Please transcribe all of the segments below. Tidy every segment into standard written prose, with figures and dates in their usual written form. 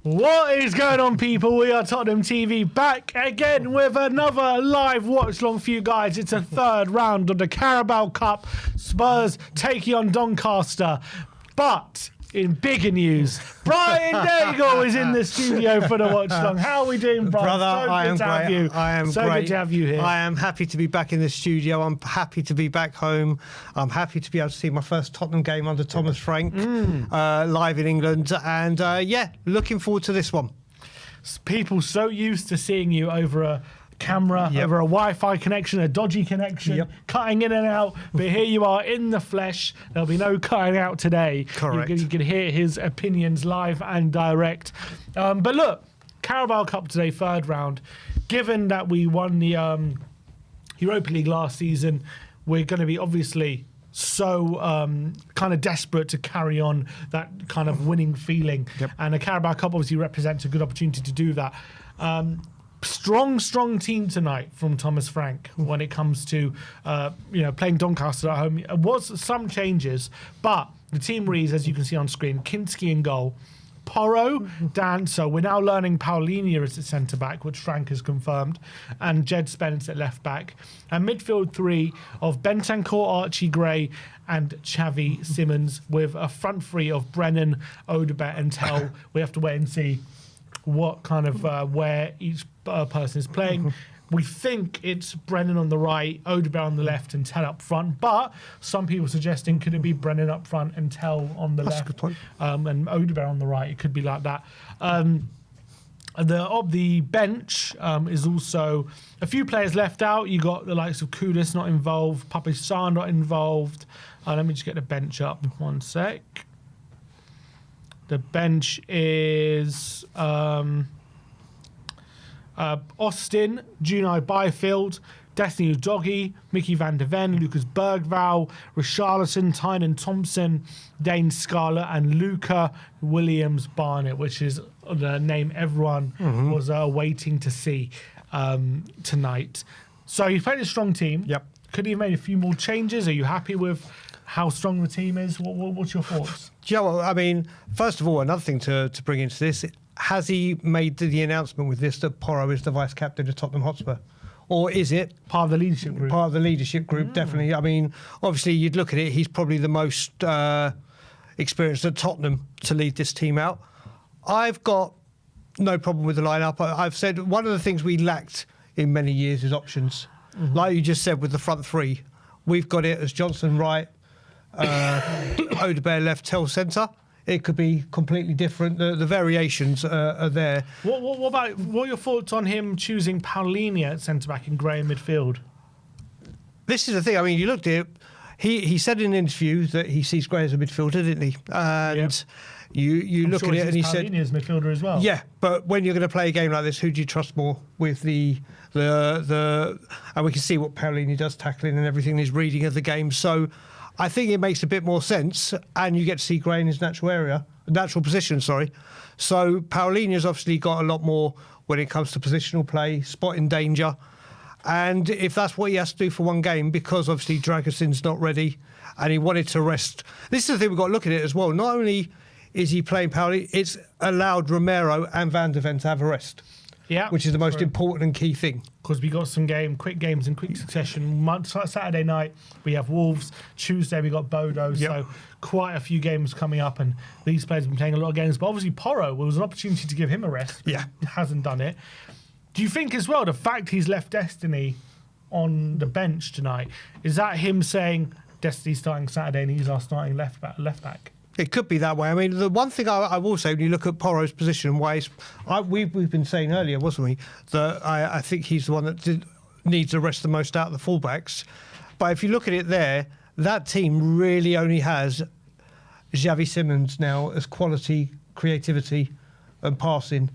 What is going on, people? We are Tottenham TV, back again with another live watch long for you guys. It's a third round of the Carabao Cup. Spurs taking on Doncaster. But in bigger news, Brian Daigle is in the studio for the watch long. How are we doing, brother? So I am good to have great. you. I am so great. Good to have you here. I am happy to be back in the studio. I'm happy to be back home. I'm happy to be able to see my first Tottenham game under Thomas Frank live in England. And yeah, looking forward to this one. People so used to seeing you over a camera, over a Wi-Fi connection, a dodgy connection, cutting in and out, but here you are in the flesh. There'll be no cutting out today. Correct. You can hear his opinions live and direct. But look, Carabao Cup today, third round. Given that we won the Europa League last season, we're going to be obviously so kind of desperate to carry on that kind of winning feeling. And the Carabao Cup obviously represents a good opportunity to do that. Strong team tonight from Thomas Frank when it comes to playing Doncaster at home. It was some changes, but the team reads, as you can see on screen: Kinski in goal, Porro, Dan. So we're now learning Paulinho is at centre back, which Frank has confirmed, and Jed Spence at left back. And midfield three of Bentancur, Archie Gray, and Xavi Simons, with a front three of Brennan, Odobert, and Tell. We have to wait and see what kind of where each person is playing. We think it's Brennan on the right, Odobert on the left, and Tell up front. But some people suggesting, could it be Brennan up front and Tell on the left, and Odobert on the right? It could be like that. The bench is also a few players left out. You got the likes of Kudus not involved, Pape Sarr not involved. Let me just get the bench up. 1 sec. The bench is Austin, Junai Byfield, Destiny Udogie, Mickey van der Ven, Lucas Bergvall, Richarlison, Tynan Thompson, Dane Scarlett, and Luca Williams-Barnett, which is the name everyone was waiting to see tonight. So you played a strong team. Could he have made a few more changes? Are you happy with how strong the team is? What's your thoughts? Joe, I mean, first of all, another thing to bring into this: has he made the announcement with this that Porro is the vice captain of Tottenham Hotspur? Or is it part of the leadership group? Part of the leadership group, definitely. I mean, obviously, you'd look at it, he's probably the most experienced at Tottenham to lead this team out. I've got no problem with the lineup. I've said one of the things we lacked in many years is options. Like you just said with the front three, we've got it as Johnson right, Odobert left, Tell centre. It could be completely different. The variations are there. What are your thoughts on him choosing Paulinho at centre back and Gray in midfield? This is the thing. I mean, you looked at it. He said in an interview that he sees Gray as a midfielder, didn't he? And you look at it and he said Paulinho as midfielder as well. Yeah, but when you're going to play a game like this, who do you trust more with the and we can see what Paulinho does tackling and everything in his reading of the game. So I think it makes a bit more sense, and you get to see Gray in his natural position. So Paulinho's obviously got a lot more when it comes to positional play, spotting danger, and if that's what he has to do for one game, because obviously Dragason's not ready, and he wanted to rest. This is the thing we've got to look at it as well. Not only is he playing Paulinho, it's allowed Romero and Van der Ven to have a rest. Yeah, which is the most important and key thing. Because we got some quick games in quick succession. Saturday night we have Wolves. Tuesday we got Bodo. So quite a few games coming up, and these players have been playing a lot of games. But obviously Porro, was an opportunity to give him a rest. He hasn't done it. Do you think as well the fact he's left Destiny on the bench tonight, is that him saying Destiny's starting Saturday and he's our starting left back? It could be that way. I mean, the one thing I will say, when you look at Porro's position and ways, we've been saying earlier, wasn't we, that I think he's the one that needs to rest the most out of the fullbacks. But if you look at it there, that team really only has Xavi Simons now as quality, creativity and passing.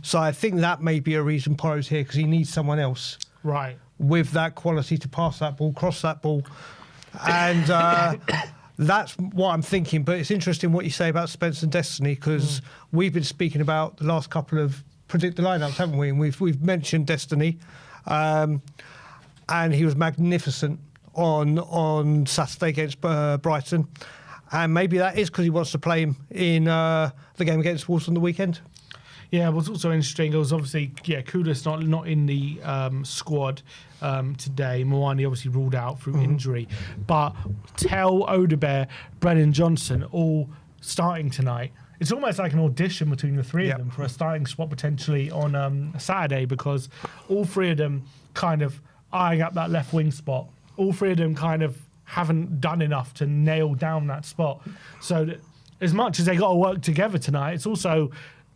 So I think that may be a reason Porro's here, because he needs someone else with that quality to pass that ball, cross that ball. And that's what I'm thinking. But it's interesting what you say about Spence and Destiny, because we've been speaking about the last couple of predict the lineups, haven't we? And we've mentioned Destiny, and he was magnificent on Saturday against Brighton. And maybe that is because he wants to play him in the game against Wolves on the weekend. Yeah, it was also interesting. It was obviously, Kudus not in the squad today. Moani obviously ruled out through injury. But Tell, Odebear, Brennan Johnson all starting tonight. It's almost like an audition between the three of them for a starting spot potentially on Saturday, because all three of them kind of eyeing up that left wing spot. All three of them kind of haven't done enough to nail down that spot. So as much as they got to work together tonight, it's also,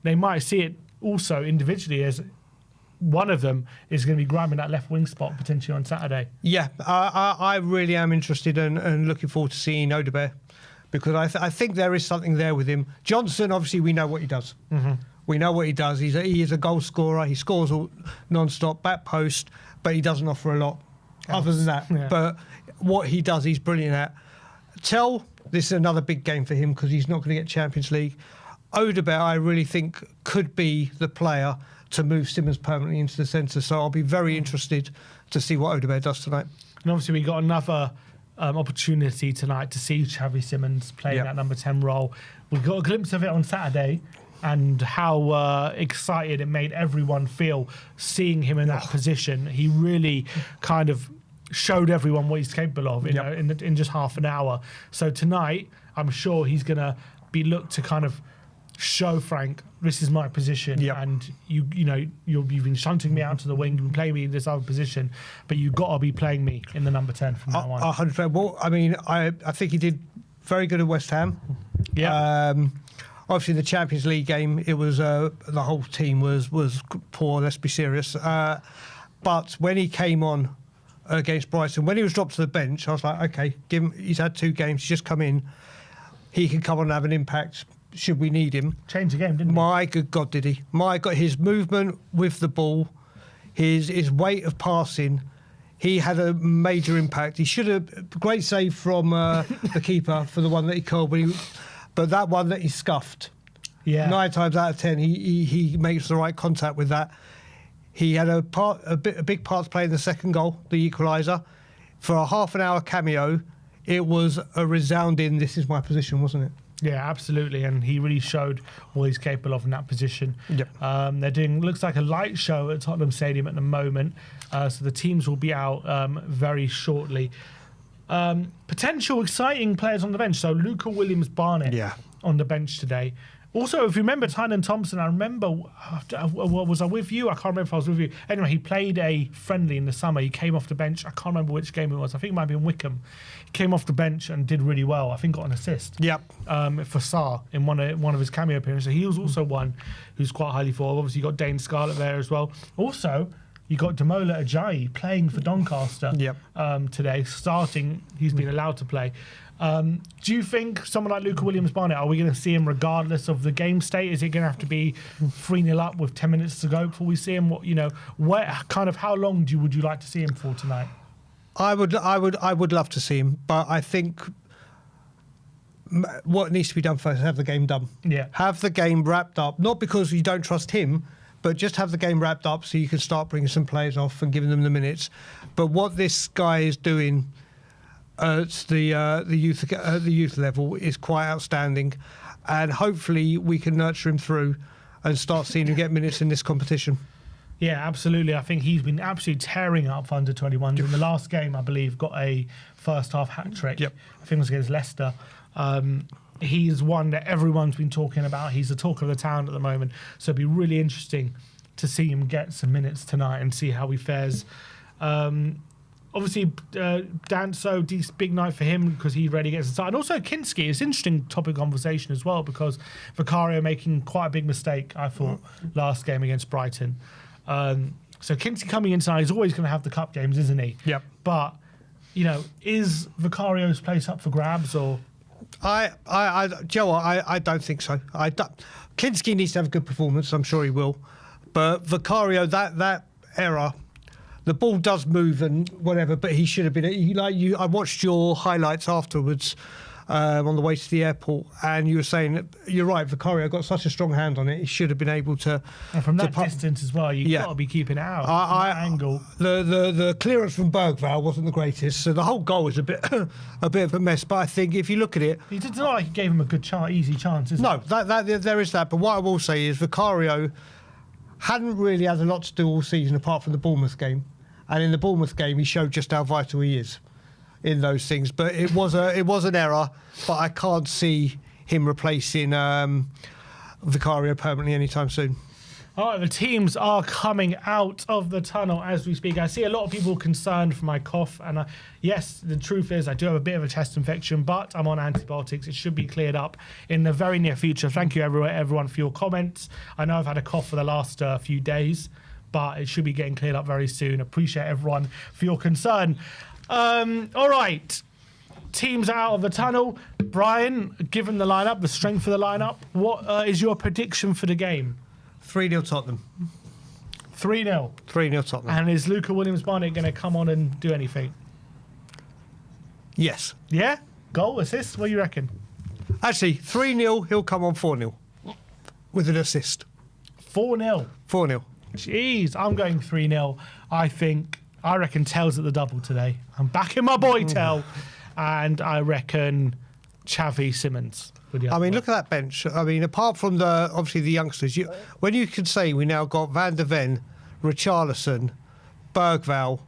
they might see it also individually as one of them is going to be grabbing that left wing spot potentially on Saturday. Yeah, I really am interested and looking forward to seeing Odebear, because I think there is something there with him. Johnson, obviously, we know what he does. We know what he does. He is a goal scorer. He scores all non-stop, back post, but he doesn't offer a lot other than that. Yeah. But what he does, he's brilliant at. Tell, this is another big game for him because he's not going to get Champions League. Odebear, I really think, could be the player to move Simmons permanently into the centre. So I'll be very interested to see what Odebear does tonight. And obviously we got another opportunity tonight to see Xavi Simmons playing that number 10 role. We got a glimpse of it on Saturday and how excited it made everyone feel seeing him in that position. He really kind of showed everyone what he's capable of in just half an hour. So tonight, I'm sure he's going to be looked to kind of show Frank, this is my position, and you've been shunting me out to the wing, you've been playing me in this other position, but you've got to be playing me in the number 10 from now on. 100%. Well, I mean, I think he did very good at West Ham. Yeah. Obviously, the Champions League game, it was the whole team was poor. Let's be serious. But when he came on against Brighton, when he was dropped to the bench, I was like, okay, give him. He's had 2 games. He's just come in. He can come on and have an impact. Should we need him? Changed the game, didn't he? My good God, did he? My God, his movement with the ball, his weight of passing, he had a major impact. He should have great save from the keeper for the one that he called, but that one that he scuffed. 9 times out of 10, he makes the right contact with that. He had a big part to play in the second goal, the equaliser. For a half an hour cameo, it was a resounding, this is my position, wasn't it? Yeah, absolutely, and he really showed what he's capable of in that position. Yep. They're doing, looks like a light show at Tottenham Stadium at the moment, so the teams will be out very shortly. Potential exciting players on the bench. So Luca Williams-Barnett on the bench today. Also, if you remember Tynan Thompson, I remember, was I with you? I can't remember if I was with you. Anyway, he played a friendly in the summer. He came off the bench. I can't remember which game it was. I think it might be in Wickham. He came off the bench and did really well. I think got an assist. For Sarr in one of his cameo appearances. He was also one who's quite highly thought of. Obviously, you got Dane Scarlett there as well. Also, you got Damola Ajayi playing for Doncaster today, starting. He's been allowed to play. Do you think someone like Luca Williams-Barnett, are we going to see him regardless of the game state? Is it going to have to be 3-0 up with 10 minutes to go before we see him? How long would you like to see him for tonight? I would love to see him, but I think what needs to be done first is have the game done. Have the game wrapped up, not because you don't trust him, but just have the game wrapped up so you can start bringing some players off and giving them the minutes. But what this guy is doing at the youth level is quite outstanding, and hopefully we can nurture him through and start seeing him get minutes in this competition. Yeah, absolutely. I think he's been absolutely tearing up for under 21s. In the last game, I believe, got a first half hat trick. I think it was against Leicester. He's one that everyone's been talking about. He's the talk of the town at the moment. So it'd be really interesting to see him get some minutes tonight and see how he fares. Obviously, Danso, big night for him because he really gets the start. And also Kinski, it's an interesting topic of conversation as well because Vicario making quite a big mistake, I thought, last game against Brighton. So Kinski coming in tonight, he's always going to have the cup games, isn't he? But, is Vicario's place up for grabs or... Joe, I don't think so. Kinski needs to have a good performance. I'm sure he will. But Vicario, that error... The ball does move and whatever, but he should have been. I watched your highlights afterwards, on the way to the airport, and you were saying that you're right. Vicario got such a strong hand on it; he should have been able to. And from that distance as well, you got to be keeping it out. That angle. The clearance from Bergvall wasn't the greatest, so the whole goal was a bit of a mess. But I think if you look at it, he did not like he gave him a good easy chance. No, there is that. But what I will say is Vicario hadn't really had a lot to do all season apart from the Bournemouth game, and in the Bournemouth game he showed just how vital he is in those things. But it was an error. But I can't see him replacing Vicario permanently anytime soon. All right, the teams are coming out of the tunnel as we speak. I see a lot of people concerned for my cough. And yes, the truth is I do have a bit of a chest infection, but I'm on antibiotics. It should be cleared up in the very near future. Thank you, everyone, for your comments. I know I've had a cough for the last few days, but it should be getting cleared up very soon. Appreciate everyone for your concern. All right. Teams are out of the tunnel. Brian, given the lineup, the strength of the lineup, what is your prediction for the game? 3-0 Tottenham. 3-0. 3-0 Tottenham. And is Luca Williams-Barnett going to come on and do anything? Yes. Yeah? Goal, assist? What do you reckon? Actually, 3-0, he'll come on 4-0 with an assist. 4-0. 4-0. Jeez, I'm going 3-0. I reckon Tell's at the double today. I'm backing my boy Tell. And I reckon Xavi Simons. I mean, look at that bench. I mean, apart from obviously the youngsters, when you can say we now got Van der Ven, Richarlison, Bergvall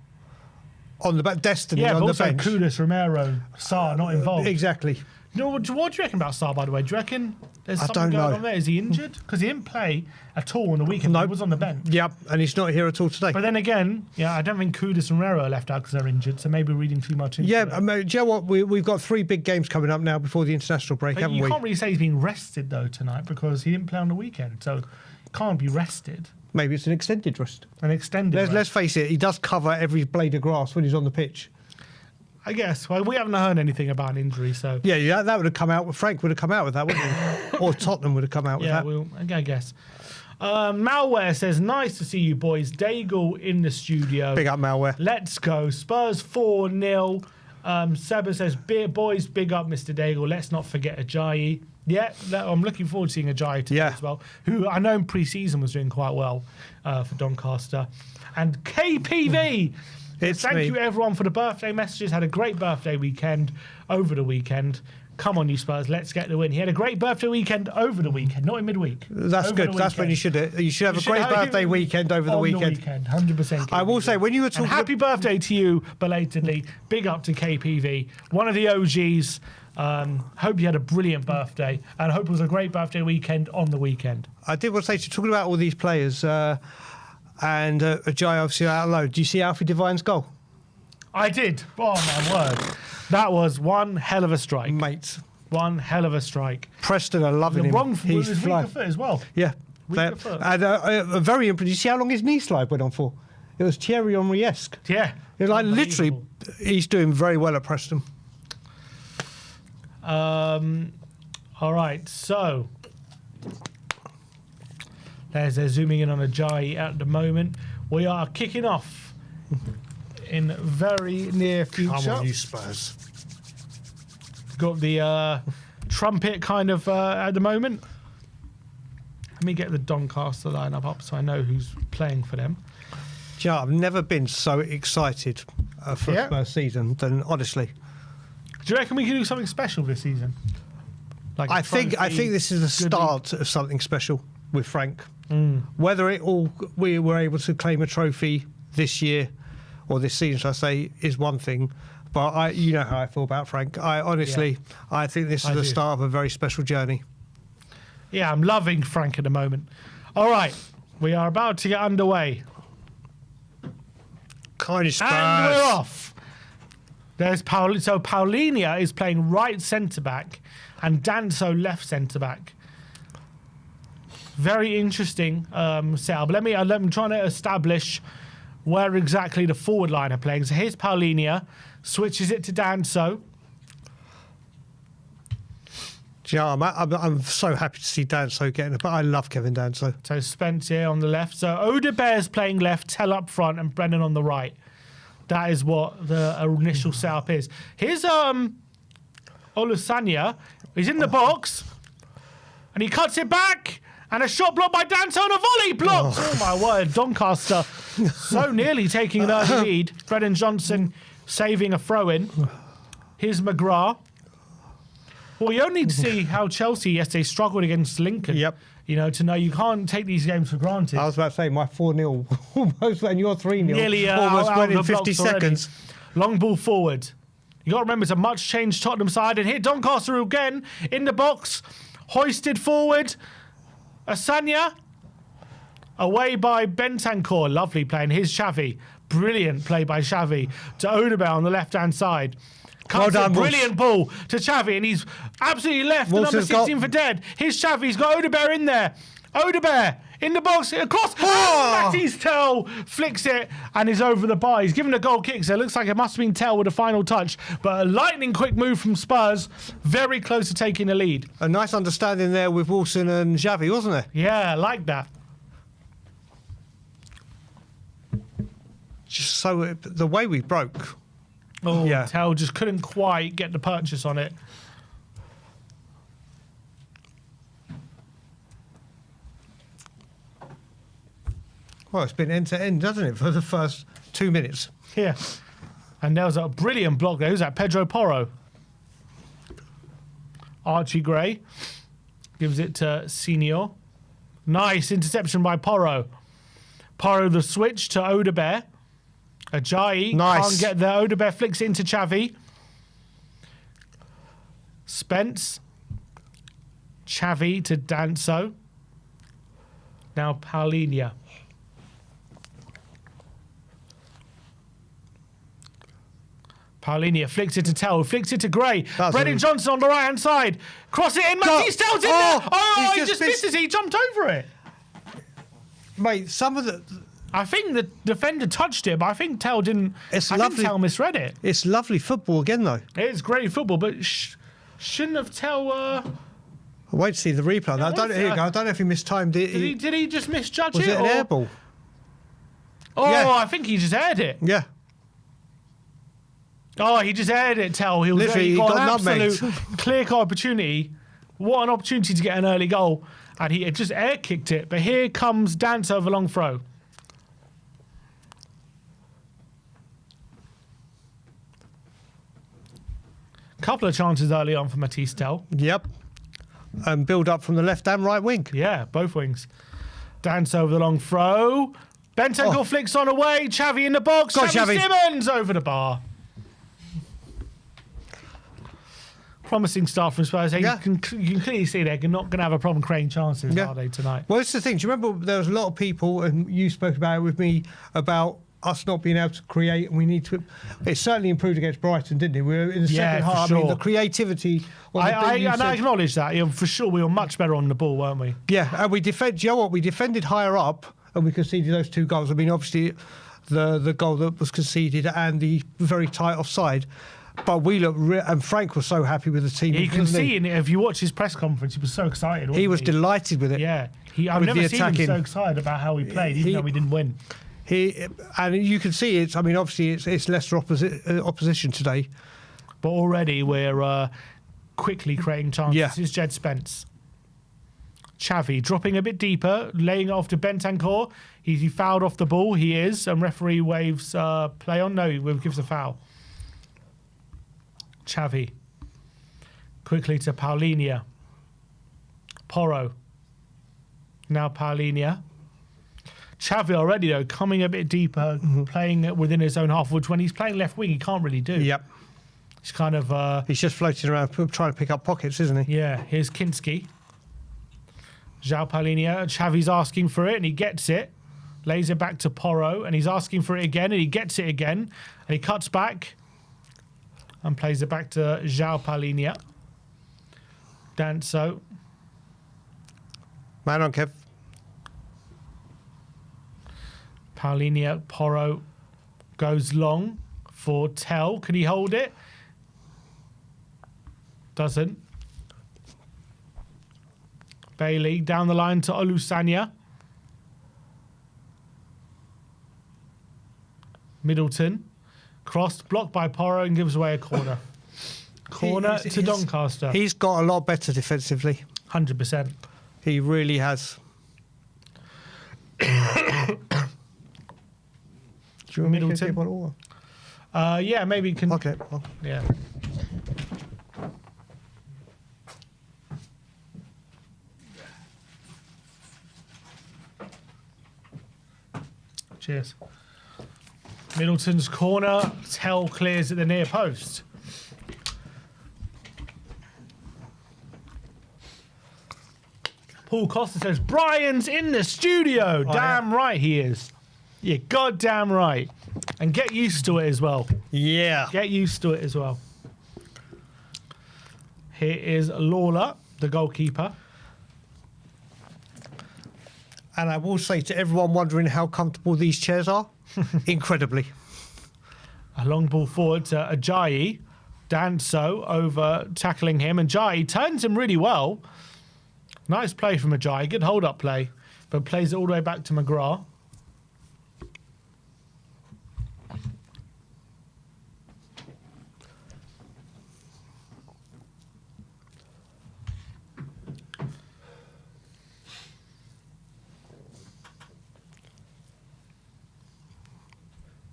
on the Destiny on the bench. Yeah, Kudus, Romero, Sarr not involved. Exactly. You know, what do you reckon about Sarr, by the way? Do you reckon there's something going on there? Is he injured? Because he didn't play at all on the weekend. No. He was on the bench. Yep, and he's not here at all today. But then again, I don't think Kudus and Romero are left out because they're injured, so maybe we're reading too much into it. I mean, do you know what? We've got 3 big games coming up now before the international break, haven't we? You can't really say he's been rested, though, tonight because he didn't play on the weekend, so he can't be rested. Maybe it's an extended rest. Let's face it, he does cover every blade of grass when he's on the pitch. I guess. Well, we haven't heard anything about an injury, so... Yeah, that would have come out. Frank would have come out with that, wouldn't he? Or Tottenham would have come out with that. Yeah, I guess. Malware says, nice to see you boys. Daigle in the studio. Big up, Malware. Let's go. Spurs 4-0. Seba says, boys, big up Mr. Daigle. Let's not forget Ajayi. Yeah, I'm looking forward to seeing Ajayi today as well, who I know in pre-season was doing quite well for Doncaster. And KPV... Thank you, everyone, for the birthday messages. Had a great birthday weekend over the weekend. Come on, you Spurs, let's get the win. He had a great birthday weekend over the weekend, not in midweek. That's good. That's when you should have a great birthday weekend over the weekend. 100%. I will say, when you were talking... And happy birthday to you, belatedly. Big up to KPV, one of the OGs. Hope you had a brilliant birthday, and hope it was a great birthday weekend on the weekend. I did want to say, talking about all these players... and Ajayi obviously out low. Do you see Alfie Devine's goal? I did. Oh, my word. That was one hell of a strike. Mate. One hell of a strike. Preston are loving him. He's weaker foot as well. Yeah. Weaker foot. And very impressive. You see how long his knee slide went on for? It was Thierry Henry-esque. Yeah. It was literally, he's doing very well at Preston. All right, so... They're zooming in on Ajayi at the moment. We are kicking off in very near future. Come on, you Spurs. Got the trumpet kind of at the moment. Let me get the Doncaster lineup up so I know who's playing for them. Do you know, I've never been so excited for a Spurs season than, honestly. Do you reckon we can do something special this season? Like I think this is the start of something special with Frank. Whether we were able to claim a trophy this year or this season, should I say, is one thing. But you know how I feel about Frank. I think this is the start of a very special journey. Yeah, I'm loving Frank at the moment. All right, we are about to get underway. Kind of Spurs. And we're off. There's so Paulinho is playing right centre back, and Danso left centre back. Very interesting setup. I'm trying to establish where exactly the forward line are playing. So here's Paulinho, switches it to Danso. Yeah, I'm so happy to see Danso getting it, but I love Kevin Danso. So Spence here on the left. So Odebear's playing left, Tell up front, and Brennan on the right. That is what the initial setup is. Here's Olusanya. He's in the box. And he cuts it back. And a shot blocked by Danso and a volley blocked. Oh, my word. Doncaster so nearly taking an early lead. Brennan Johnson saving a throw-in. Here's McGrath. Well, you only need to see how Chelsea yesterday struggled against Lincoln. Yep. You know, to know you can't take these games for granted. I was about to say, my 4-0 almost, and your 3-0 Nearly almost out went in of the 50 blocks already. seconds. Long ball forward. You got to remember, it's a much changed Tottenham side. And here Doncaster again in the box. Hoisted forward. Asanya. Away by Bentancur. Lovely play. And here's Xavi. Brilliant play by Xavi to Odegaard on the left-hand side. Well done, brilliant ball to Xavi, and he's absolutely left the number 16 for dead. Here's Xavi, he's got Odegaard in there. Odegaard in the box, across. Oh! Matty's Tell flicks it and is over the bar. He's given a goal kick, so it looks like it must have been Tell with a final touch. But a lightning quick move from Spurs, very close to taking the lead. A nice understanding there with Wilson and Xavi, wasn't there? Yeah, I like that. Just so the way we broke. Oh, Yeah. Tell just couldn't quite get the purchase on it. Well, it's been end to end, hasn't it, for the first 2 minutes? Yeah. And there was a brilliant block there. Who's that? Pedro Porro. Archie Gray gives it to Senior. Nice interception by Porro. Porro the switch to Odegaard. Ajayi Nice. can't get there. Odegaard flicks it into Xavi. Spence. Xavi to Danso. Now Paulinho. Paulinho flicks it to Tell, flicks it to Gray. Brennan Johnson on the right-hand side. Cross it in. Matthew Tell's in there. Oh, he just misses it. He jumped over it. Mate, some of the... I think the defender touched it, but I think Tell didn't. It's I lovely. think Tell misread it. It's lovely football again, though. It's great football, but shouldn't have Tell. Wait to see the replay. Here you go. I don't know if he mistimed it. Did he just misjudge Was it an air ball? Oh, Yeah. I think he just aired it. Yeah. Oh, he just aired it, Tell. He was Literally, he got he an got nutmegged. absolute clear-cut opportunity. What an opportunity to get an early goal. And he had just air-kicked it. But here comes Dance over long throw. Couple of chances early on for Matisse Tell. Yep. And build up from the left and right wing. Yeah, both wings. Dance over the long throw. Bentancur flicks on away. Xavi in the box. Go on, Xavi Xavi. Simmons over the bar. Promising start from Spurs. Yeah. You can clearly see they're not going to have a problem creating chances, Yeah. are they, tonight? Well, it's the thing. Do you remember there was a lot of people, and you spoke about it with me, about us not being able to create, and we need to... It certainly improved against Brighton, didn't it? We were in the second for half. I mean, sure. the creativity... I acknowledge that. Yeah, for sure, we were much better on the ball, weren't we? Yeah, and we defend. You know what? We defended higher up, and we conceded those 2 goals. I mean, obviously, the goal that was conceded and the very tight offside. But we look, and Frank was so happy with the team. You can see, if you watch his press conference, he was so excited. He was delighted with it. Yeah, I've with never the seen him attacking. so excited about how we played, even though we didn't win. And you can see it. I mean, obviously, it's Leicester opposition today. But already we're quickly creating chances. Yeah. Here's Jed Spence. Xavi dropping a bit deeper, laying it off to Bentancur. He fouled off the ball. He is. And referee waves play on. No, he gives a foul. Xavi. Quickly to Paulinho. Porro. Now Paulinho. Xavi already, though, coming a bit deeper, playing within his own half, which when he's playing left wing, he can't really do. Yep. He's kind of... He's just floating around trying to pick up pockets, isn't he? Yeah, here's Kinski. João Paulinho. Xavi's asking for it, and he gets it. Lays it back to Porro, and he's asking for it again, and he gets it again. And he cuts back and plays it back to João Paulinho. Danso. Man on, Kev. Paulinho. Porro goes long for Tell. Can he hold it? Doesn't. Bailey down the line to Olusanya. Middleton. Crossed, blocked by Porro and gives away a corner. Corner to Doncaster. He's got a lot better defensively. 100%. He really has. Do you want me to get one over? Yeah, maybe you can. Okay. Yeah. Cheers. Middleton's corner. Tell clears at the near post. Paul Costa says, Brian's in the studio. Damn right he is. You're goddamn right. And get used to it as well. Yeah. Get used to it as well. Here is Lawler, the goalkeeper. And I will say to everyone wondering how comfortable these chairs are, incredibly. A long ball forward to Ajayi. Danso over tackling him. And Ajayi turns him really well. Nice play from Ajayi. Good hold-up play. But plays it all the way back to McGrath.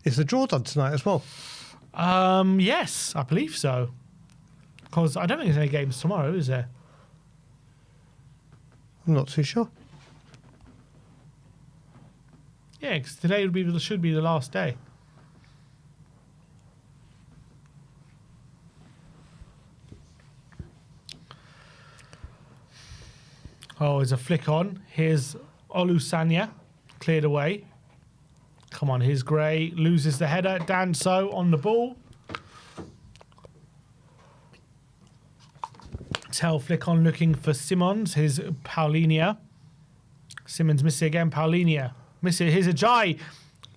Is the draw done tonight as well? Yes, I believe so. Because I don't think there's any games tomorrow, is there? I'm not too sure. Yeah, because today should be the last day. Oh, there's a flick on. Here's Olusanya. Cleared away. Come on, here's Gray. Loses the header. Danso on the ball. Tell flick on looking for Simmons. Here's Paulinia. Simmons missing again. Paulinia. Missing. Here's Ajayi.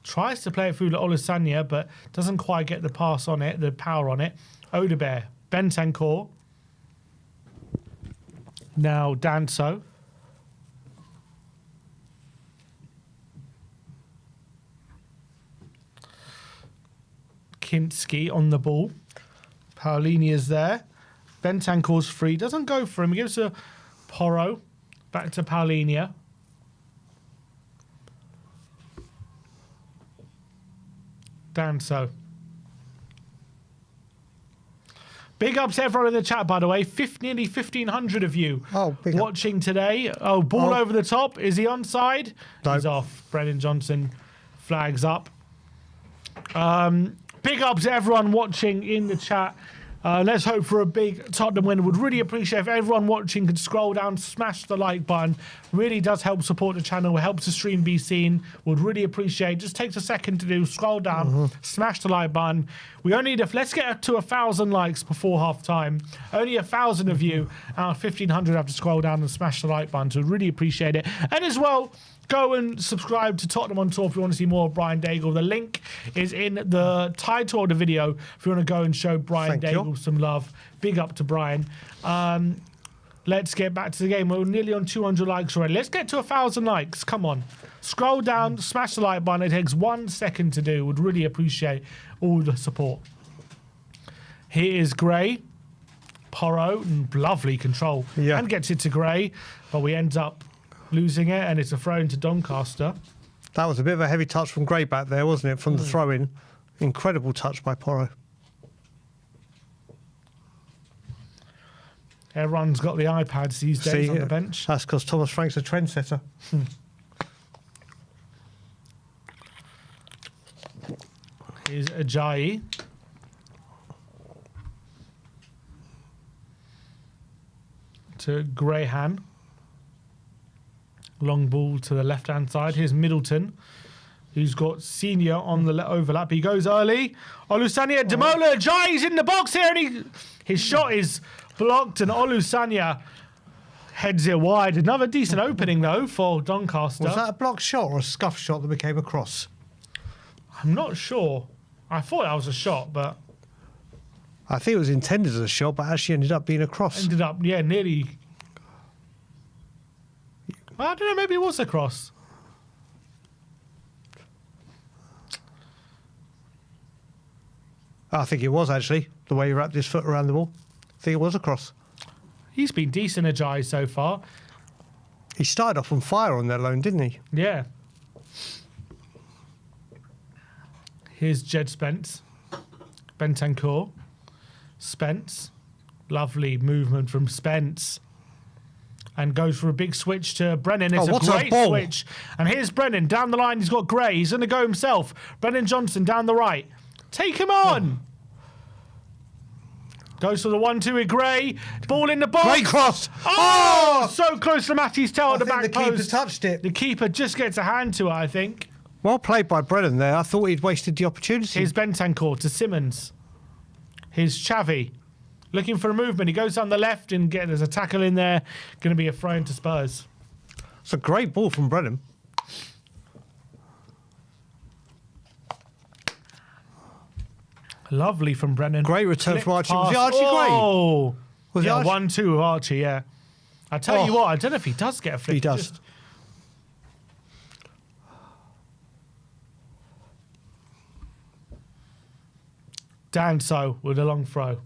Tries to play it through to Olusanya, but doesn't quite get the pass on it, the power on it. Odebear. Bentancur. Now Danso. Kinski on the ball. Paulinia's there. Bentancur's free. Doesn't go for him. He gives to Porro. Back to Paulinia. Danso. Big ups to everyone in the chat, by the way. Nearly 1,500 of you watching today. Oh, ball over the top. Is he onside? No. He's off. Brennan Johnson flags up. Big ups to everyone watching in the chat. Let's hope for a big Tottenham win. Would really appreciate if everyone watching could scroll down, smash the like button. Really does help support the channel. It helps the stream be seen. Would really appreciate. Just takes a second to do. Scroll down, smash the like button. We only need let's get to 1,000 likes before half time. Only 1,000 of you out of 1,500 have to scroll down and smash the like button. So really appreciate it. And as well, go and subscribe to Tottenham on Tour if you want to see more of Brian Daigle. The link is in the title of the video if you want to go and show Brian Daigle some love. Big up to Brian. Let's get back to the game. We're nearly on 200 likes already. Let's get to 1,000 likes. Come on. Scroll down, smash the like button. It takes 1 second to do. Would really appreciate all the support. Here is Gray. Porro, lovely control. Yeah. And gets it to Gray, but we end up losing it, and it's a throw into Doncaster. That was a bit of a heavy touch from Gray back there, wasn't it? From the throw-in. Incredible touch by Porro. Everyone's got the iPads these days on the bench. That's because Thomas Frank's a trendsetter. Here's Ajayi. To Grayhan. Long ball to the left-hand side. Here's Middleton, who's got Senior on the overlap. He goes early. Olusanya, Demola, Ajayi's in the box here, and his shot is blocked, and Olusanya heads it wide. Another decent opening, though, for Doncaster. Was that a blocked shot or a scuff shot that became a cross? I'm not sure. I thought that was a shot, but I think it was intended as a shot, but actually ended up being a cross. ended up, yeah, nearly. Well, I don't know, maybe it was a cross. I think it was, actually, the way he wrapped his foot around the ball. I think it was a cross. He's been decent, Ajayi, so far. He started off on fire on that loan, didn't he? Yeah. Here's Jed Spence. Bentancur. Spence. Lovely movement from Spence. And goes for a big switch to Brennan. It's a great switch. And here's Brennan. Down the line, he's got Gray. He's going to go himself. Brennan Johnson down the right. Take him on. Goes for the 1-2 with Gray. Ball in the box. Great cross. Oh, so close to Matty's tail at the back the post. keeper touched it. The keeper just gets a hand to it, I think. Well played by Brennan there. I thought he'd wasted the opportunity. Here's Bentancur to Simmons. Here's Xavi. Looking for a movement. He goes on the left and there's a tackle in there. Going to be a throw into Spurs. It's a great ball from Brennan. Lovely from Brennan. Great return from Archie. Was it Pass. Archie Gray? Oh. Was it Yeah, Archie? 1-2 with Archie, yeah. I tell you what, I don't know if he does get a flip. He does. Danso with a long throw.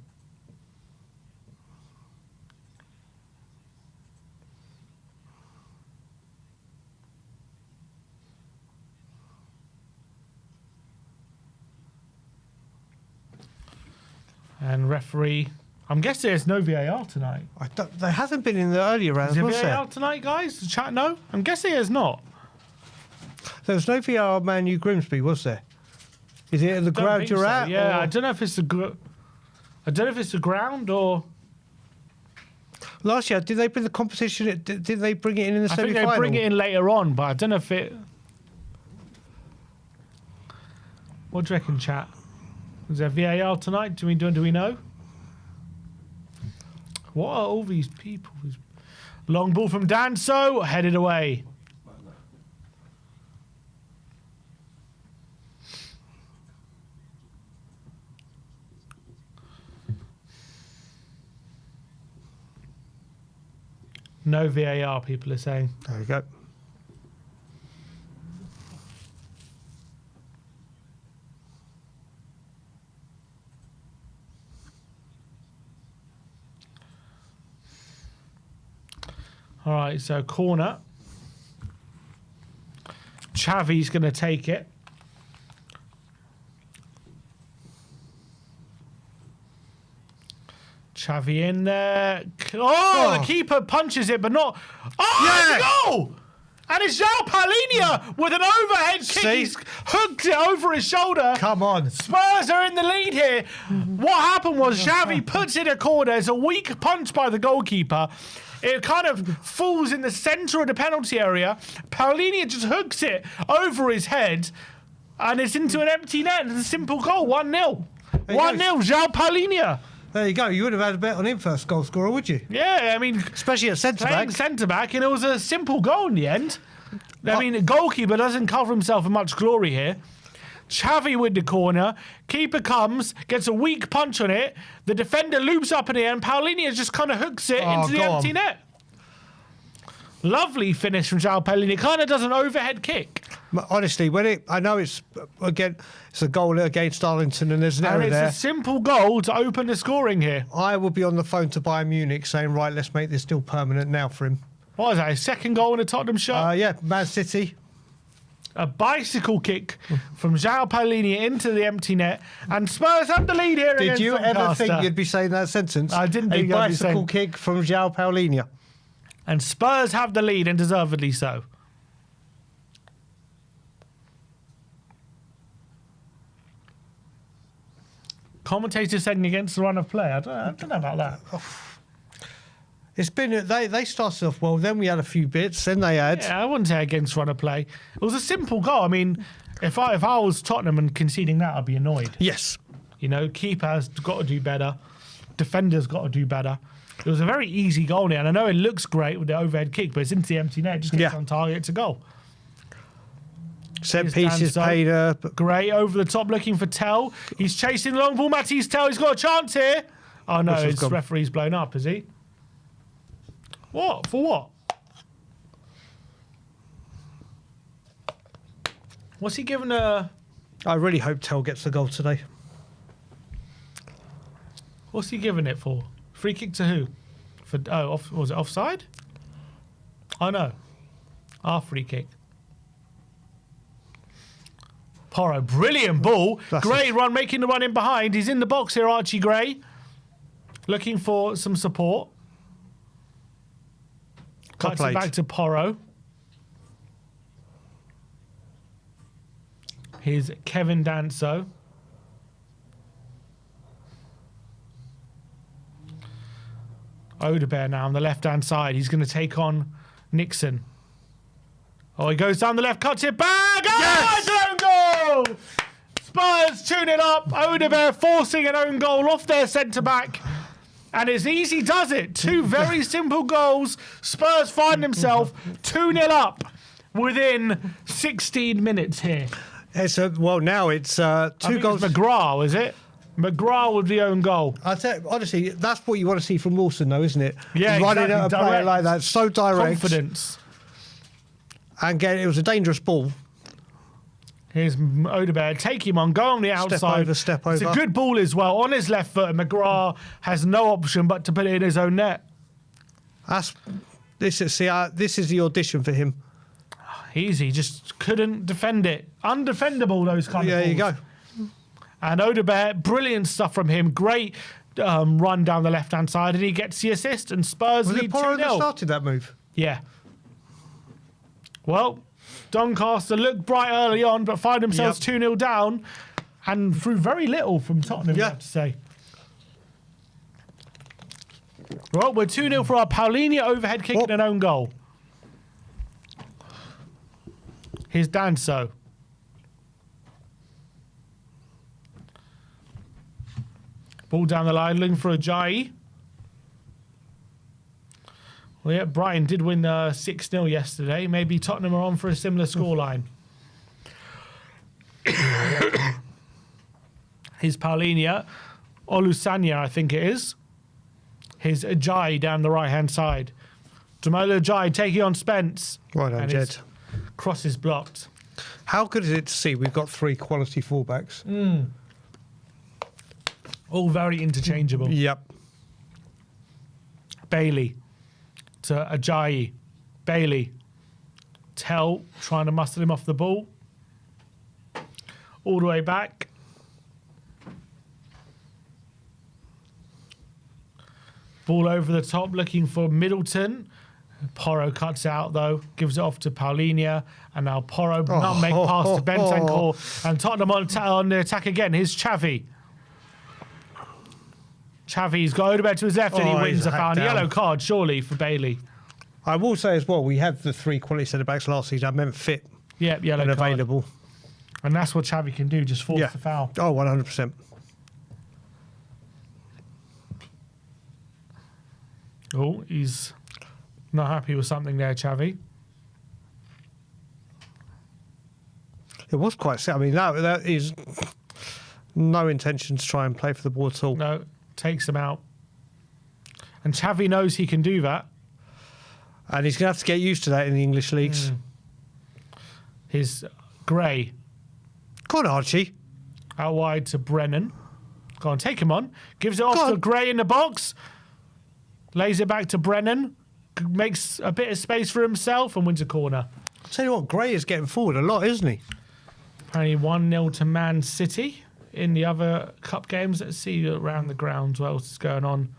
And referee, I'm guessing there's no VAR tonight. There hasn't been in the earlier rounds, Is there was VAR there? tonight, guys? The chat, no? I'm guessing there's not. There was no VAR on Man U Grimsby, was there? Is it at the Don't ground think you're so. at? Yeah, or- I don't know if it's the ground or... Last year, did they bring the competition? Did they bring it in the I think semi-final? they bring it in later on, but I don't know if it... What do you reckon, chat? Is there VAR tonight? Do we know? What are all these people? Long ball from Danso, headed away. No VAR, people are saying. There we go. All right, so corner. Xavi's going to take it. Xavi in there. Oh, the keeper punches it, but not... Oh, it's a goal! And it's João Palhinha with an overhead kick. See? He's hooked it over his shoulder. Come on. Spurs are in the lead here. What happened was Xavi puts in a corner. It's a weak punch by the goalkeeper. It kind of falls in the centre of the penalty area. Palhinha just hooks it over his head, and it's into an empty net. It's a simple goal, 1-0. 1-0, João Palhinha. There you go. You would have had a bet on him first goal scorer, would you? Yeah, I mean, Especially at centre-back. playing centre-back, and it was a simple goal in the end. I mean, the goalkeeper doesn't cover himself in much glory here. Xavi with the corner. Keeper comes, gets a weak punch on it. The defender loops up in the end. Palhinha just kind of hooks it into the empty net. Lovely finish from João Palhinha. Kind of does an overhead kick. Honestly, I know it's a goal against Arlington and there's an error And it's there. a simple goal to open the scoring here. I will be on the phone to Bayern Munich saying, right, let's make this deal permanent now for him. What is that? His second goal in a Tottenham shirt? Yeah, Man City. A bicycle kick from João Palhinha into the empty net, and Spurs have the lead here. Did you ever Doncaster. think you'd be saying that sentence? I didn't think a I'd be bicycle saying- kick from João Palhinha. And Spurs have the lead, and deservedly so. Commentators saying against the run of play. I don't know about that. It's been they started off well. Then we had a few bits. Then they had. Yeah, I wouldn't say against run of play. It was a simple goal. I mean, if I was Tottenham and conceding that, I'd be annoyed. Yes. You know, keeper's got to do better. Defender's got to do better. It was a very easy goal there, and I know it looks great with the overhead kick, but it's into the empty net. It just gets on target. It's a goal. Set Here's pieces Danso. paid. Great over the top looking for Tell. He's chasing the long ball. Matty's Tell. He's got a chance here. Oh no, Whistle's his gone. referee's blown up, is he? What? For what? What's he given a... I really hope Tell gets the goal today. What's he giving it for? Free kick to who? Was it offside? Oh no. Our free kick. Porro, brilliant ball. Gray run, making the run in behind. He's in the box here, Archie Gray. Looking for some support. Cuts it back to Porro. Here's Kevin Danso. Odebear now on the left-hand side. He's going to take on Nixon. Oh, he goes down the left, cuts it back. Yes! Oh, own goal! Spurs tune it up. Odebear forcing an own goal off their centre-back. And as easy does it. Two very simple goals. Spurs find themselves 2-0 up within 16 minutes here. Now it's two goals. It's McGrath, is it? McGrath with the own goal. I tell you, honestly, that's what you want to see from Wilson, though, isn't it? Yeah, running exactly. at a player Direct. like that, so direct. Confidence. And it was a dangerous ball. Here's Odebear. Take him on. Go on the outside. Step over. It's a good ball as well. On his left foot, McGrath has no option but to put it in his own net. This is the audition for him. Easy. Just couldn't defend it. Undefendable, those kind of balls. There you go. And Odebear, brilliant stuff from him. Great run down the left-hand side, and he gets the assist, and Spurs Was lead it Porro that 2-0. started that move? Yeah. Well, Doncaster looked bright early on, but find themselves 2-0 down, and through very little from Tottenham, I have to say. Well, we're 2-0 for our Paulinho overhead kick and an own goal. Here's Danso. Ball down the line, looking for Ajayi. Well, yeah, Brighton did win 6-0 yesterday. Maybe Tottenham are on for a similar scoreline. Here's Paulinho. Olusanya, I think it is. Here's Ajayi down the right-hand side. Jamal Ajayi taking on Spence. Right on, Jed. Cross is blocked. How good is it to see we've got three quality fullbacks? All very interchangeable. Yep. Bailey to Ajayi. Bailey. Tell trying to muscle him off the ball. All the way back. Ball over the top looking for Middleton. Porro cuts out though, gives it off to Paulinho, and now Porro nutmeg pass to Bentancur, and Tottenham on the attack again. Here's Xavi. Xavi's got Odebear to his left and he wins a foul. Yellow card, surely, for Bailey. I will say as well, we had the three quality centre-backs last season. I meant fit Yep, yellow and card. available. And that's what Xavi can do, just force the foul. Oh, 100%. Oh, he's not happy with something there, Xavi. It was quite sad. I mean, that is no intention to try and play for the ball at all. No, takes him out. And Xavi knows he can do that. And he's going to have to get used to that in the English leagues. Here's Gray. Go on, Archie. Out wide to Brennan. Go on, take him on. Gives it off to Gray in the box. Lays it back to Brennan. Makes a bit of space for himself and wins a corner. I'll tell you what, Gray is getting forward a lot, isn't he? Apparently 1-0 to Man City in the other cup games. Let's see around the grounds what else is going on.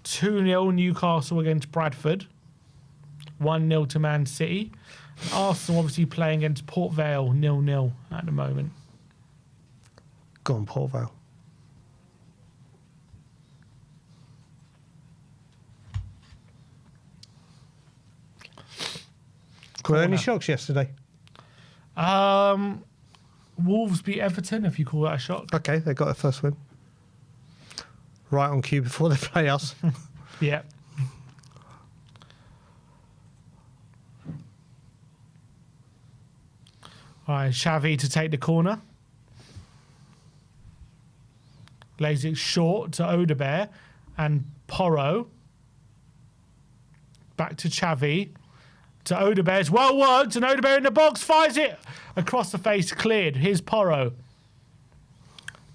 2-0 Newcastle against Bradford. 1-0 to Man City. Arsenal obviously playing against Port Vale 0-0 at the moment. Go on, Port Vale. Were there any shocks yesterday? Wolves beat Everton, if you call that a shock. Okay, they got their first win. Right on cue before they play us. Yeah. All right, Xavi to take the corner. Lays it short to Odebear and Porro. Back to Xavi. To Odebear. It's well worked, and Odebear in the box fires it across the face, cleared. Here's Porro.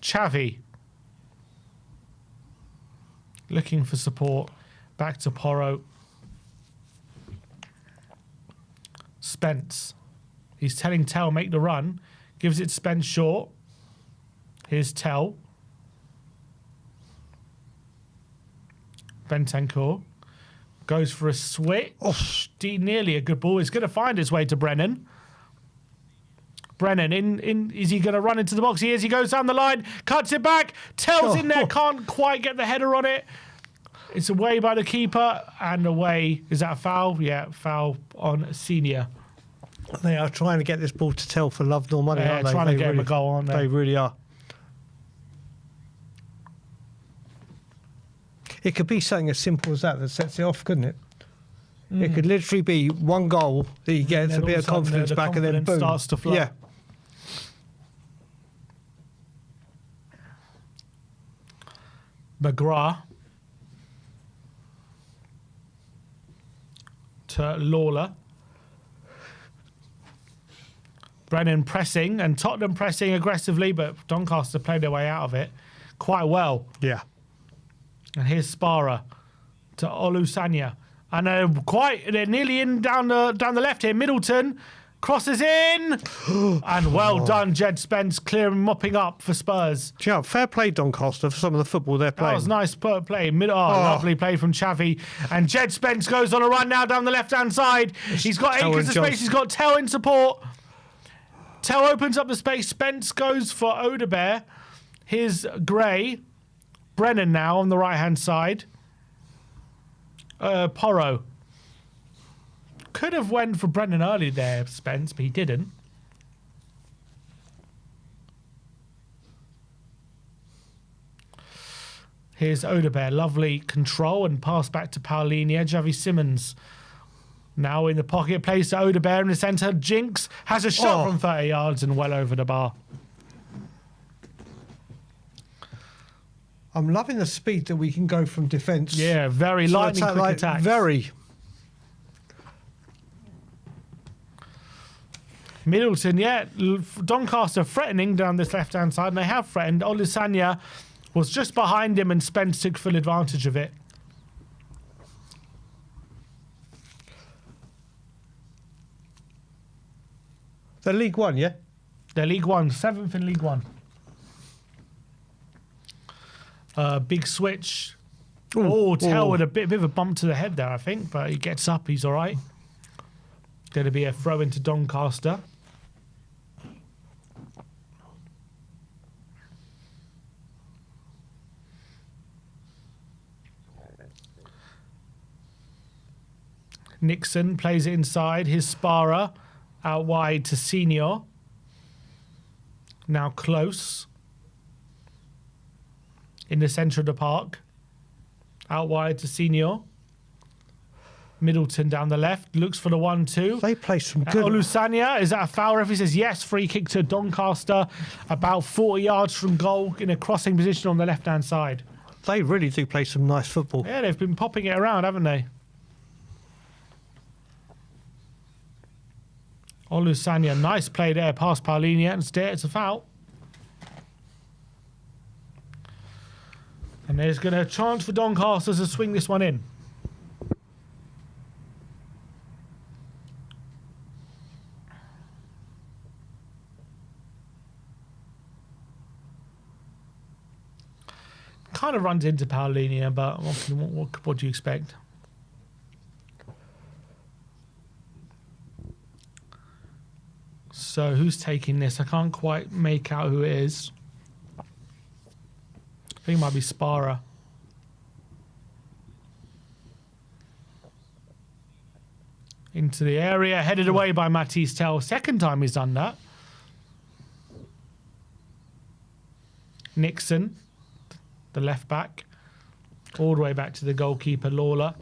Xavi. Looking for support. Back to Porro. Spence. He's telling Tell make the run. Gives it Spence short. Here's Tell. Bentancur. Goes for a switch. Oh, nearly a good ball. It's going to find its way to Brennan. Brennan, is he going to run into the box? He is. He goes down the line, cuts it back. Tell's in there, can't quite get the header on it. It's away by the keeper and away. Is that a foul? Yeah, foul on Senior. They are trying to get this ball to Tell for love nor money, aren't they? Trying to get him a goal, aren't they? They really are. It could be something as simple as that sets it off, couldn't it? It could literally be one goal that he gets a bit of confidence back and then boom. Starts to flow. Yeah. McGrath to Lawler. Brennan pressing and Tottenham pressing aggressively, but Doncaster played their way out of it quite well. Yeah. And here's Spara to Olusanya. And they're nearly in down the left here. Middleton crosses in. And well done, Jed Spence, clearing, mopping up for Spurs. Do you know, fair play, Doncaster, for some of the football they're playing. That was nice play. Lovely play from Xavi. And Jed Spence goes on a run now down the left-hand side. He's got acres of space. He's got Tell in support. Tell opens up the space. Spence goes for Odebear. Here's Gray. Brennan now on the right-hand side. Porro. Could have went for Brennan early there, Spence, but he didn't. Here's Odebear. Lovely control and pass back to Paulinia. Javi Simmons now in the pocket. Plays to Odebear in the centre. Jinx has a shot from 30 yards and well over the bar. I'm loving the speed that we can go from defence. Yeah, very lightning quick attack. Very. Middleton, yeah. Doncaster threatening down this left-hand side, and they have threatened. Olusanya was just behind him, and Spence took full advantage of it. They're League One, yeah? They're League One, 7th in League One. Big switch. Tell with a bit of a bump to the head there, I think, but he gets up, he's all right. Going to be a throw into Doncaster. Nixon plays it inside. His Spara out wide to Senior. Now Close. In the centre of the park. Out wide to Senior. Middleton down the left. Looks for the 1-2. They play some good. Olusanya, is that a foul? Referee says yes. Free kick to Doncaster. About 40 yards from goal in a crossing position on the left-hand side. They really do play some nice football. Yeah, they've been popping it around, haven't they? Olusanya, nice play there. Past Paulinia and it's a foul. And there's going to a chance for Doncaster to swing this one in. Kind of runs into Paulinia, but what do you expect? So who's taking this? I can't quite make out who it is. I think it might be Spara. Into the area, headed away by Matisse Tell. Second time he's done that. Nixon, the left back, all the way back to the goalkeeper, Lawler.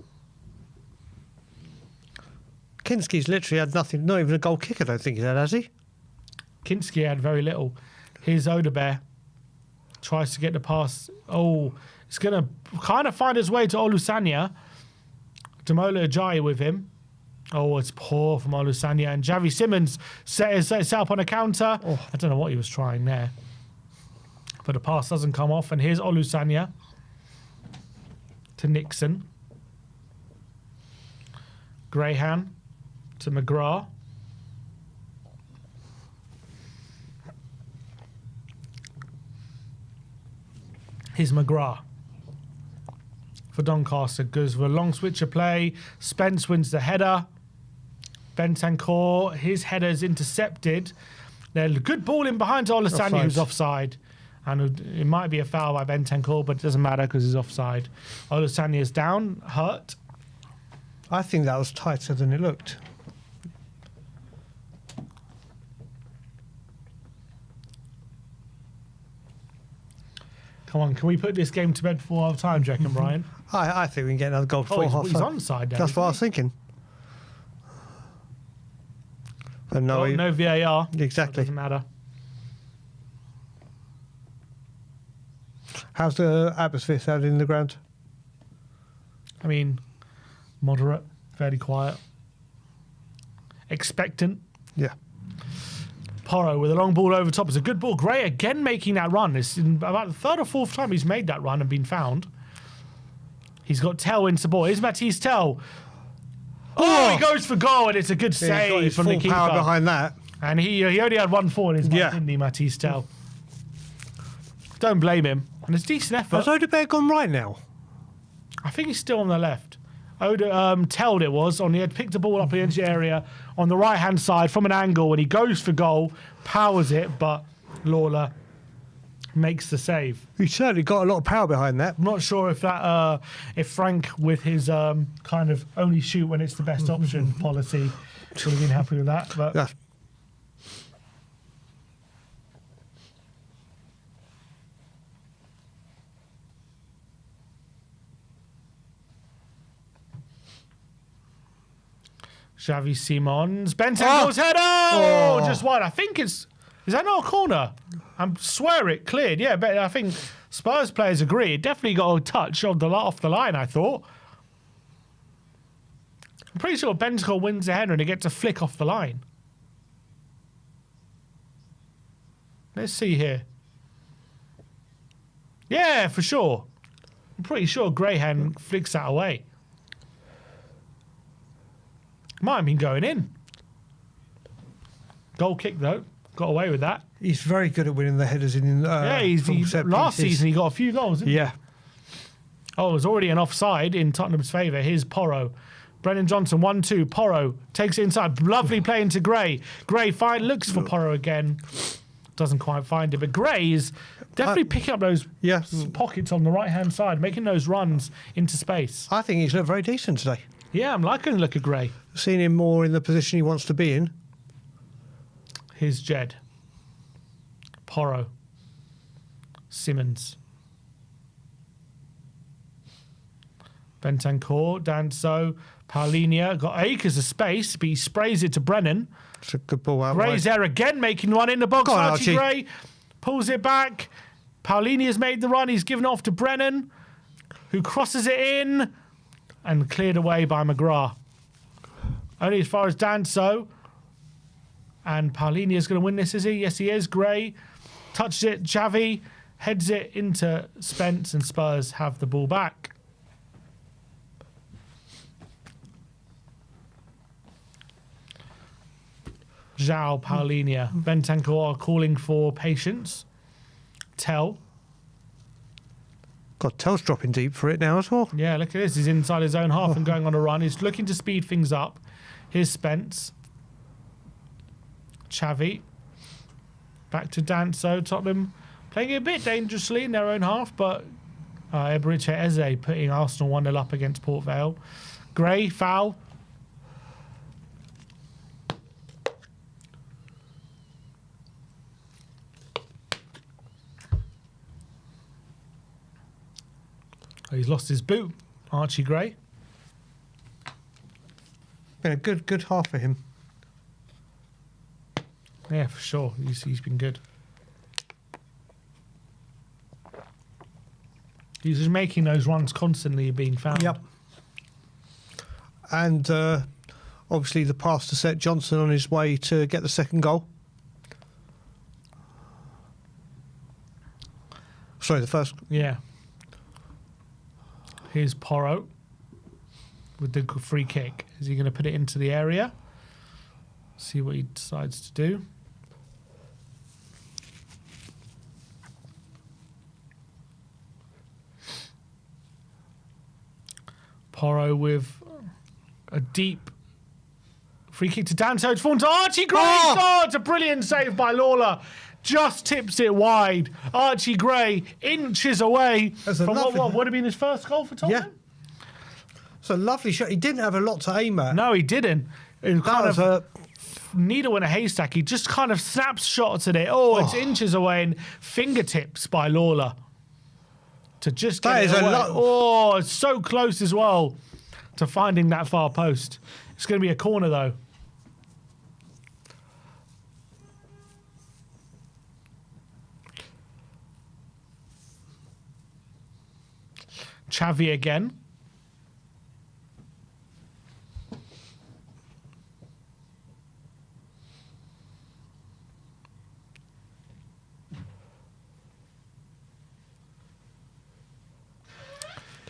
Kinski's literally had nothing, not even a goal kick, I don't think he's had, has he? Kinski had very little. Here's Odebear. Tries to get the pass. Oh, it's going to kind of find his way to Olusanya. Demola Ajayi with him. Oh, it's poor from Olusanya. And Javi Simmons set up on a counter. Oh. I don't know what he was trying there. But the pass doesn't come off. And here's Olusanya. to Nixon. Graham to McGrath. Here's McGrath for Doncaster. Goes for a long switch of play. Spence wins the header. Bentancur, his header's intercepted. There's a good ball in behind to Olasanya, who's offside. And it might be a foul by Bentancur, but it doesn't matter because he's offside. Olasanya's down, hurt. I think that was tighter than it looked. Come on, can we put this game to bed before half time, do you reckon, Brian? I think we can get another goal before half he's time. onside now. That's what I was thinking. But no, No VAR. Exactly. Doesn't matter. How's the atmosphere sounding in the ground? I mean, moderate, fairly quiet. Expectant. Yeah. Porro with a long ball over top. It's a good ball. Gray again making that run. It's in about the third or fourth time he's made that run and been found. He's got Tell into the ball. Here's Matisse Tell. Oh, he goes for goal, and it's a good save from the keeper. Power behind that. And he only had 1 4 in his match, didn't he, Matisse Tell? Don't blame him. And it's a decent effort. Has Odegaard gone right now? I think he's still on the left. Telled it was on. He had picked the ball up in the edge area on the right hand side from an angle, and he goes for goal, powers it, but Lawler makes the save. He's certainly got a lot of power behind that. I'm not sure if that if Frank with his kind of only shoot when it's the best option policy would have been happy with that. But Yeah. Xavi Simons, Bentancur's header! Oh, just wide. I think it's... Is that not a corner? I swear it cleared. Yeah, but I think Spurs players agree. It definitely got a touch off the line, I thought. I'm pretty sure Bentancur wins the header and it gets a flick off the line. Let's see here. Yeah, for sure. I'm pretty sure Graham flicks that away. Might have been going in. Goal kick, though. Got away with that. He's very good at winning the headers in. Last season he got a few goals, didn't he? Yeah. Oh, it was already an offside in Tottenham's favour. Here's Porro. Brennan Johnson, 1-2. Porro takes it inside. Lovely play into Gray. Gray looks for Porro again. Doesn't quite find it. But Gray is definitely picking up those pockets on the right-hand side, making those runs into space. I think he's looked very decent today. Yeah, I'm liking the look of Gray. Seen him more in the position he wants to be in. Here's Jed. Porro. Simmons. Bentancur, Danso, Paulinia. Got acres of space, but he sprays it to Brennan. It's a good ball out. Gray's there again, making one in the box. Archie Gray pulls it back. Paulinia's made the run. He's given it off to Brennan, who crosses it in and cleared away by McGrath. Only as far as Danso. And Paulinia's going to win this, is he? Yes, he is. Gray touches it. Xavi heads it into Spence, and Spurs have the ball back. João, Paulinia. Bentancur are calling for patience. Tell. God, Tell's dropping deep for it now as well. Yeah, look at this. He's inside his own half and going on a run. He's looking to speed things up. Here's Spence. Xavi. Back to Danso. Tottenham playing a bit dangerously in their own half, but Eberechi Eze putting Arsenal 1-0 up against Port Vale. Gray, foul. He's lost his boot, Archie Gray. Been a good half for him. Yeah, for sure. He's been good. He's just making those runs constantly being found. Yep. And obviously the pass to set Johnson on his way to get the second goal. Sorry, the first. Yeah. Here's Porro with the free kick. Is he going to put it into the area? See what he decides to do. Porro with a deep free kick to Danso. It's fallen to Archie Gray. Oh, it's a brilliant save by Lawler. Just tips it wide. Archie Gray inches away from what would have been his first goal for Tottenham. Yeah. It's a lovely shot. He didn't have a lot to aim at. No, he didn't. It was kind of a needle in a haystack. He just kind of snaps shots at it. Oh, it's inches away and fingertips by Lawler to just get it away. Oh, it's so close as well to finding that far post. It's going to be a corner though. Xavi again.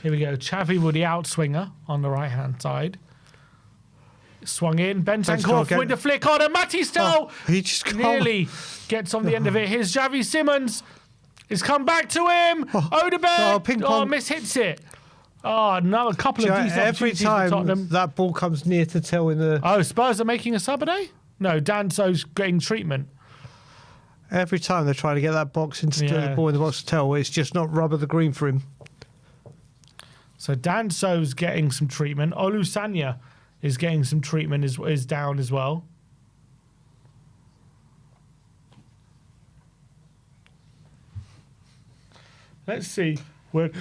Here we go. Xavi with the outswinger on the right-hand side. Swung in. Bentancur with the flick on, and Matty Stell he just nearly gets on the end of it. Here's Xavi Simons. It's come back to him. Odegaard mishits it. Oh, another couple of decent every time that ball comes near to Tell in the... Oh, Spurs are making a sub today? No, Danso's getting treatment. Every time they're trying to get that box into the ball in the box to Tell, it's just not rubber the green for him. So Danso's getting some treatment. Olusanya is getting some treatment, is down as well. Let's see where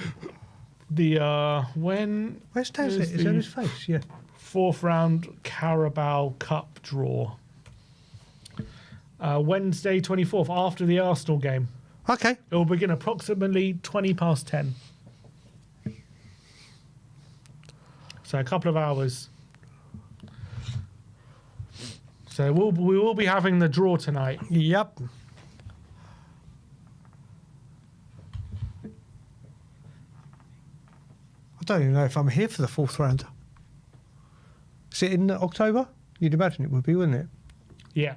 where's Danso? Is it on his face? Yeah. Fourth round Carabao Cup draw. Wednesday 24th after the Arsenal game. Okay. It will begin approximately 10:20. So a couple of hours. So we will be having the draw tonight. Yep. I don't even know if I'm here for the fourth round. Is it in October? You'd imagine it would be, wouldn't it? Yeah.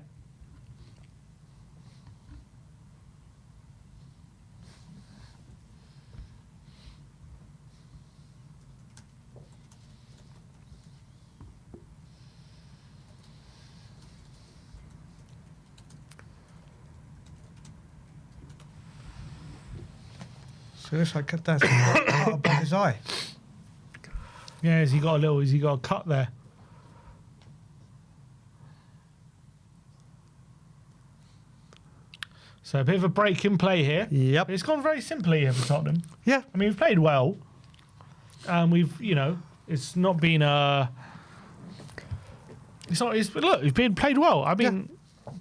So it looks like that's cut above his eye. Yeah, has he got a cut there? So a bit of a break in play here. Yep. It's gone very simply here for Tottenham. Yeah. I mean, we've played well. It's not been we've been played well. I mean,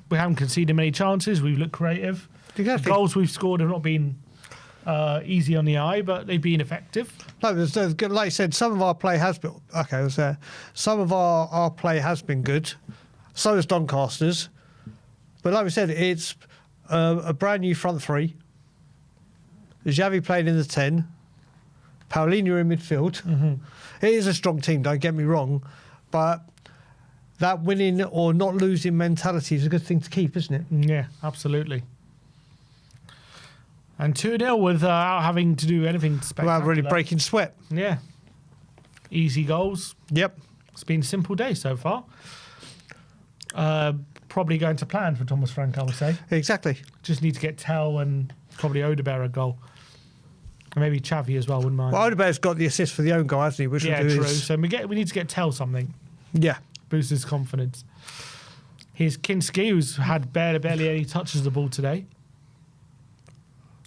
we haven't conceded many chances. We've looked creative. Exactly. The goals we've scored have not been easy on the eye, but they've been effective. No, like I said, some of our play has been some of our play has been good. So has Doncaster's. But like we said, it's a brand new front three. Xavi playing in the 10. Paulinho in midfield. Mm-hmm. It is a strong team, don't get me wrong, but that winning or not losing mentality is a good thing to keep, isn't it? Yeah, absolutely. And 2-0 without having to do anything spectacular. Without really breaking sweat. Yeah. Easy goals. Yep. It's been a simple day so far. Probably going to plan for Thomas Frank, I would say. Exactly. Just need to get Tell and probably Odegaard a goal. And maybe Xavi as well, wouldn't mind. Well, Odegaard's got the assist for the own goal, hasn't he? Which yeah, true. So we need to get Tell something. Yeah. Boost his confidence. Here's Kinski, who's had barely any touches of the ball today.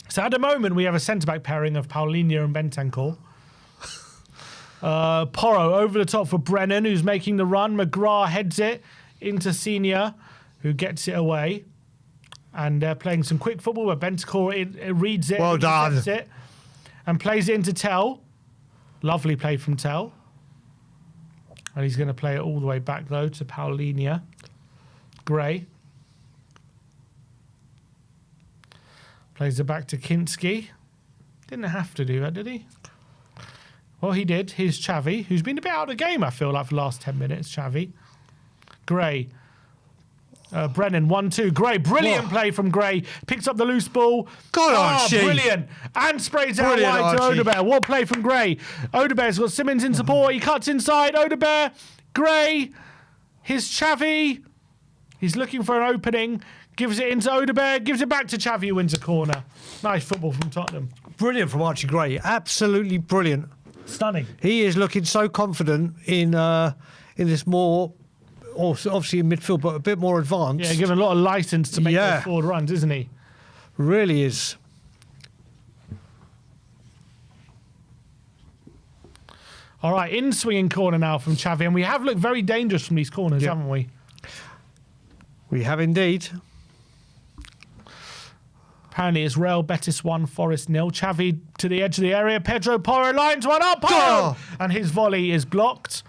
So at the moment, we have a centre-back pairing of Paulinho and Bentancur. Porro over the top for Brennan, who's making the run. McGrath heads it into Senior, who gets it away. And they're playing some quick football where Bentancur reads it, well done, it, and plays it into Tell. Lovely play from Tell. And he's going to play it all the way back, though, to Paulinho. Gray. Plays it back to Kinski. Didn't have to do that, did he? Well, he did. Here's Xavi, who's been a bit out of the game, I feel like, for the last 10 minutes. Xavi. Gray. Brennan, 1-2. Gray, brilliant play from Gray. Picks up the loose ball. God, Archie. Brilliant. And sprays out wide to Odebear. What play from Gray. Odebear's got Simmons in support. He cuts inside. Odebear. Gray. Here's Xavi. He's looking for an opening. Gives it into Odebear. Gives it back to Xavi, who wins a corner. Nice football from Tottenham. Brilliant from Archie Gray. Absolutely brilliant. Stunning. He is looking so confident in this more, also obviously in midfield, but a bit more advanced. Yeah, given a lot of licence to make those forward runs, isn't he? Really is. All right, in swinging corner now from Xavi, and we have looked very dangerous from these corners, haven't we? We have indeed. Apparently it's Real Betis 1, Forest 0. Xavi to the edge of the area. Pedro Porro lines one up. Porro! And his volley is blocked.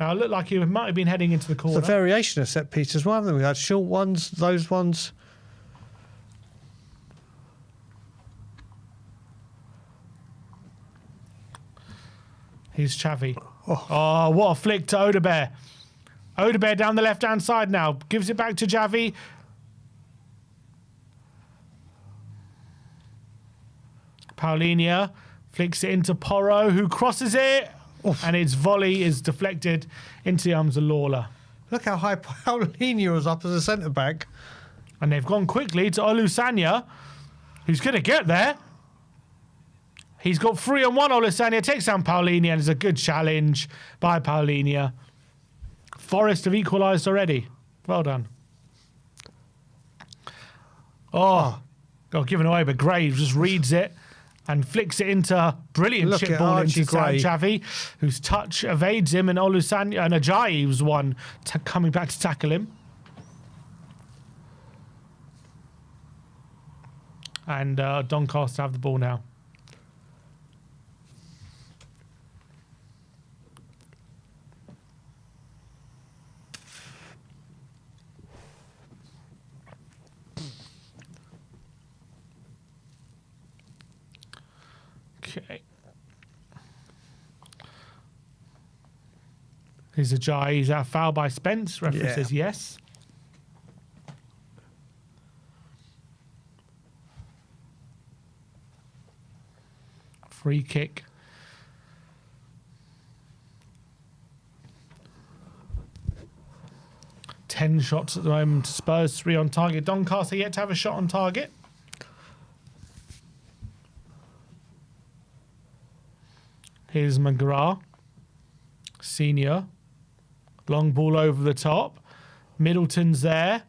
Now, it looked like he might have been heading into the corner. It's a variation of set pieces as well, haven't we? We had short ones, those ones. Here's Xavi. Oh, what a flick to Odebear. Odebear down the left-hand side now. Gives it back to Xavi. Paulinho flicks it into Porro, who crosses it. And its volley is deflected into the arms of Lawler. Look how high Paulinho is up as a centre-back. And they've gone quickly to Olusanya, who's going to get there. He's got 3-on-1. Olusanya takes down Paulinho, and it's a good challenge by Paulinho. Forest have equalised already. Well done. Oh, got given away, but Graves just reads it and flicks it into brilliant chip ball into Xavi, whose touch evades him, and Olusanya and Ajayi was one coming back to tackle him. And Doncaster have the ball now. Okay. Here's Ajayi. Is that a foul by Spence? Referee says yes. Free kick. Ten shots at the moment. Spurs 3 on target. Doncaster yet to have a shot on target. Here's McGrath. Senior. Long ball over the top. Middleton's there.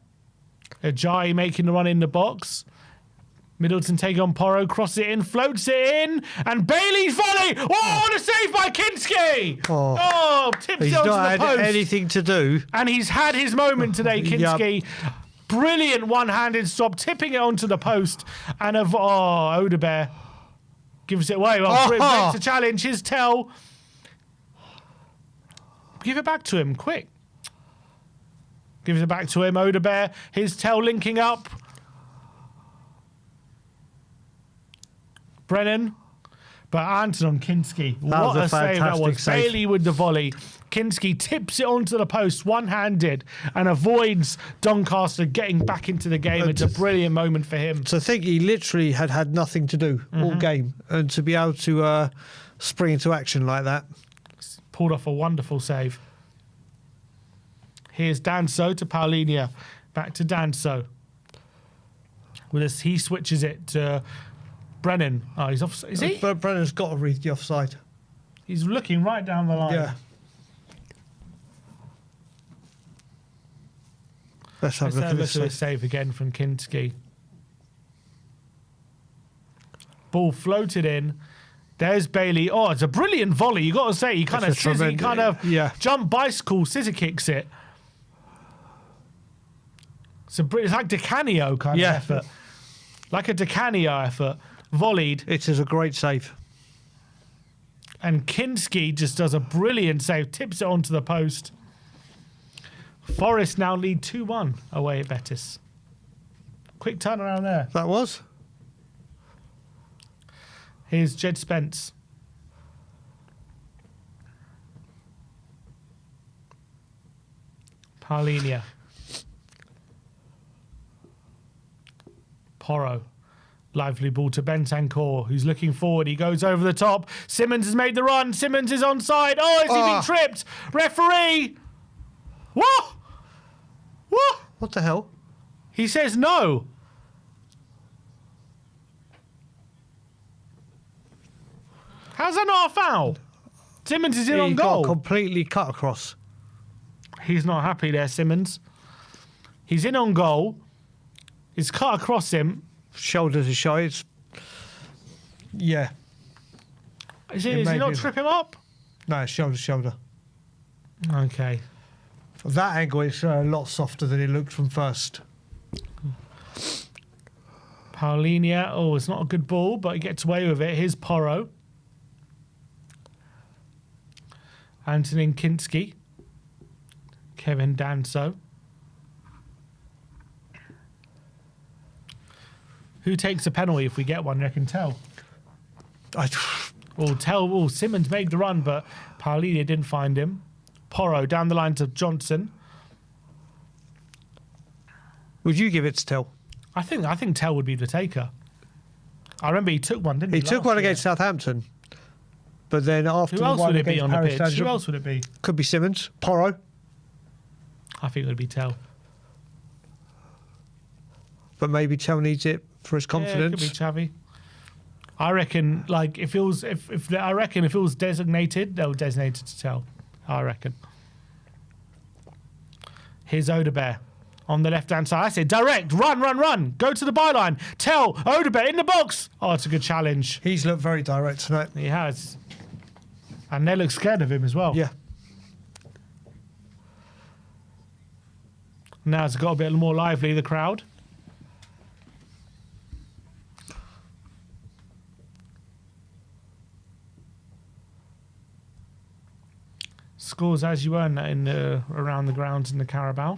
Ajayi making the run in the box. Middleton taking on Porro, crosses it in, floats it in, and Bailey's volley! Oh, what a save by Kinski! Oh, tips it onto the post. He's not had anything to do. And he's had his moment today, Kinski. Brilliant one-handed stop, tipping it onto the post. And Odebear gives it away. Well, breaks the challenge. His tell. Give it back to him, quick. Gives it back to him, Odebear. His tell linking up. Brennan. But Anton Kinski. What a save that was. Bailey with the volley. Kinski tips it onto the post one-handed and avoids Doncaster getting back into the game. It's a brilliant moment for him. So I think he literally had nothing to do all game. And to be able to spring into action like that. Pulled off a wonderful save. Here's Danso to Paulinho. Back to Danso. With this, he switches it to Brennan. Oh, he's off. Is he? But Brennan's got to read the offside. He's looking right down the line. Yeah. Let's have a look at this save again from Kinski. Ball floated in. There's Bailey. Oh, it's a brilliant volley. You got to say, he kind of jump bicycle, scissor kicks it. It's like Di Canio kind of effort. Like a Di Canio effort. Volleyed. It is a great save. And Kinski just does a brilliant save. Tips it onto the post. Forest now lead 2-1 away at Betis. Quick turnaround there. That was. Here's Jed Spence. Paulinia. Porro. Lively ball to Bentancur, who's looking forward. He goes over the top. Simmons has made the run. Simmons is onside. Oh, is he being tripped? Referee! What? What? What the hell? He says no. How's that not a foul? Simmons is in on He goal. got completely cut across. He's not happy there, Simmons. He's in on goal. He's cut across him. Shoulder to shoulder. Yeah. Does he not trip him up? No, it's shoulder to shoulder. Okay. That angle is a lot softer than it looked from first. Paulinia. Oh, it's not a good ball, but he gets away with it. Here's Porro. Antonin Kinski. Kevin Danso. Who takes a penalty if we get one? I can tell. Simmons made the run, but Paulinia didn't find him. Porro down the line to Johnson. Would you give it to Tell? I think Tell would be the taker. I remember he took one, didn't he? He took one against Southampton. But then after Who else the one would it be against on the Paris pitch? Saint-Germain, Who else would it be? could be Simmons, Porro. I think it would be Tell. But maybe Tell needs it for his confidence. Yeah, it could be Xavi. I reckon, like, if it was designated, they'll designate it to Tell. I reckon. Here's Odebear on the left-hand side. I said, direct, run. Go to the byline. Tell, Odebear in the box. Oh, it's a good challenge. He's looked very direct tonight. He has. And they look scared of him as well. Yeah. Now it's got a bit more lively, the crowd. Scores as you earn in around the grounds in the Carabao.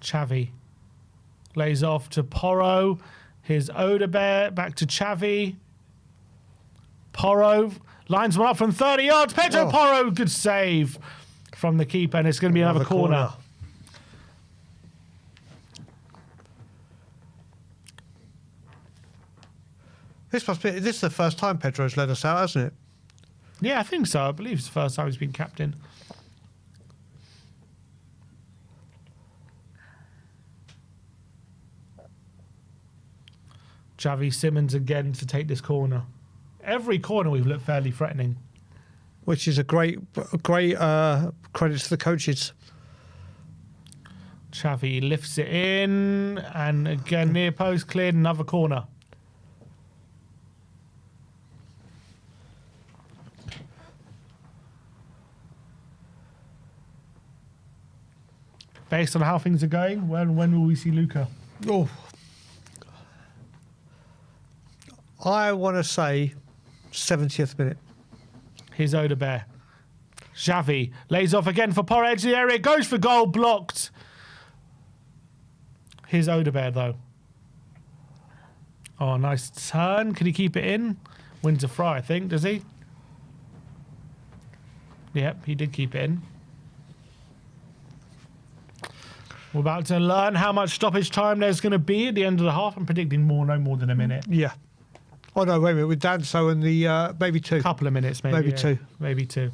Xavi lays off to Porro. Here's Odebear back to Xavi. Porro lines one up from 30 yards. Pedro Porro, good save from the keeper, and it's going to be another corner. This is the first time Pedro's led us out, hasn't it? Yeah, I think so. I believe it's the first time he's been captain. Xavi Simmons again to take this corner. Every corner we've looked fairly threatening. Which is a great credit to the coaches. Xavi lifts it in, and again near post cleared, another corner. Based on how things are going, when will we see Luca? Oh, I want to say 70th minute. Here's Odebear. Xavi lays off again for Porro, edge of the area, goes for goal, blocked. Here's Odebear though. Oh, nice turn. Can he keep it in? Wins a fry, I think, does he? Yep, he did keep it in. We're about to learn how much stoppage time there's going to be at the end of the half. I'm predicting no more than a minute. Yeah. Oh no, wait a minute. With Danso and the maybe two. Couple of minutes, maybe. Maybe two. Maybe two.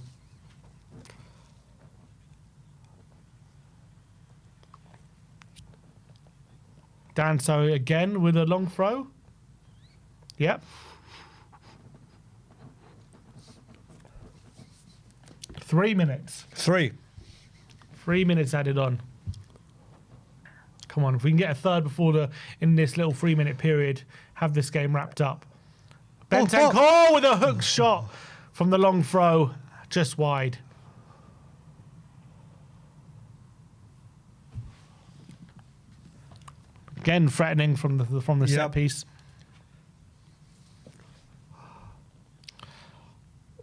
Danso again with a long throw. Yep. 3 minutes. 3 minutes added on. Come on, if we can get a third in this little 3 minute period, have this game wrapped up. Bentancur with a hook shot from the long throw, just wide. Again, threatening from the set piece.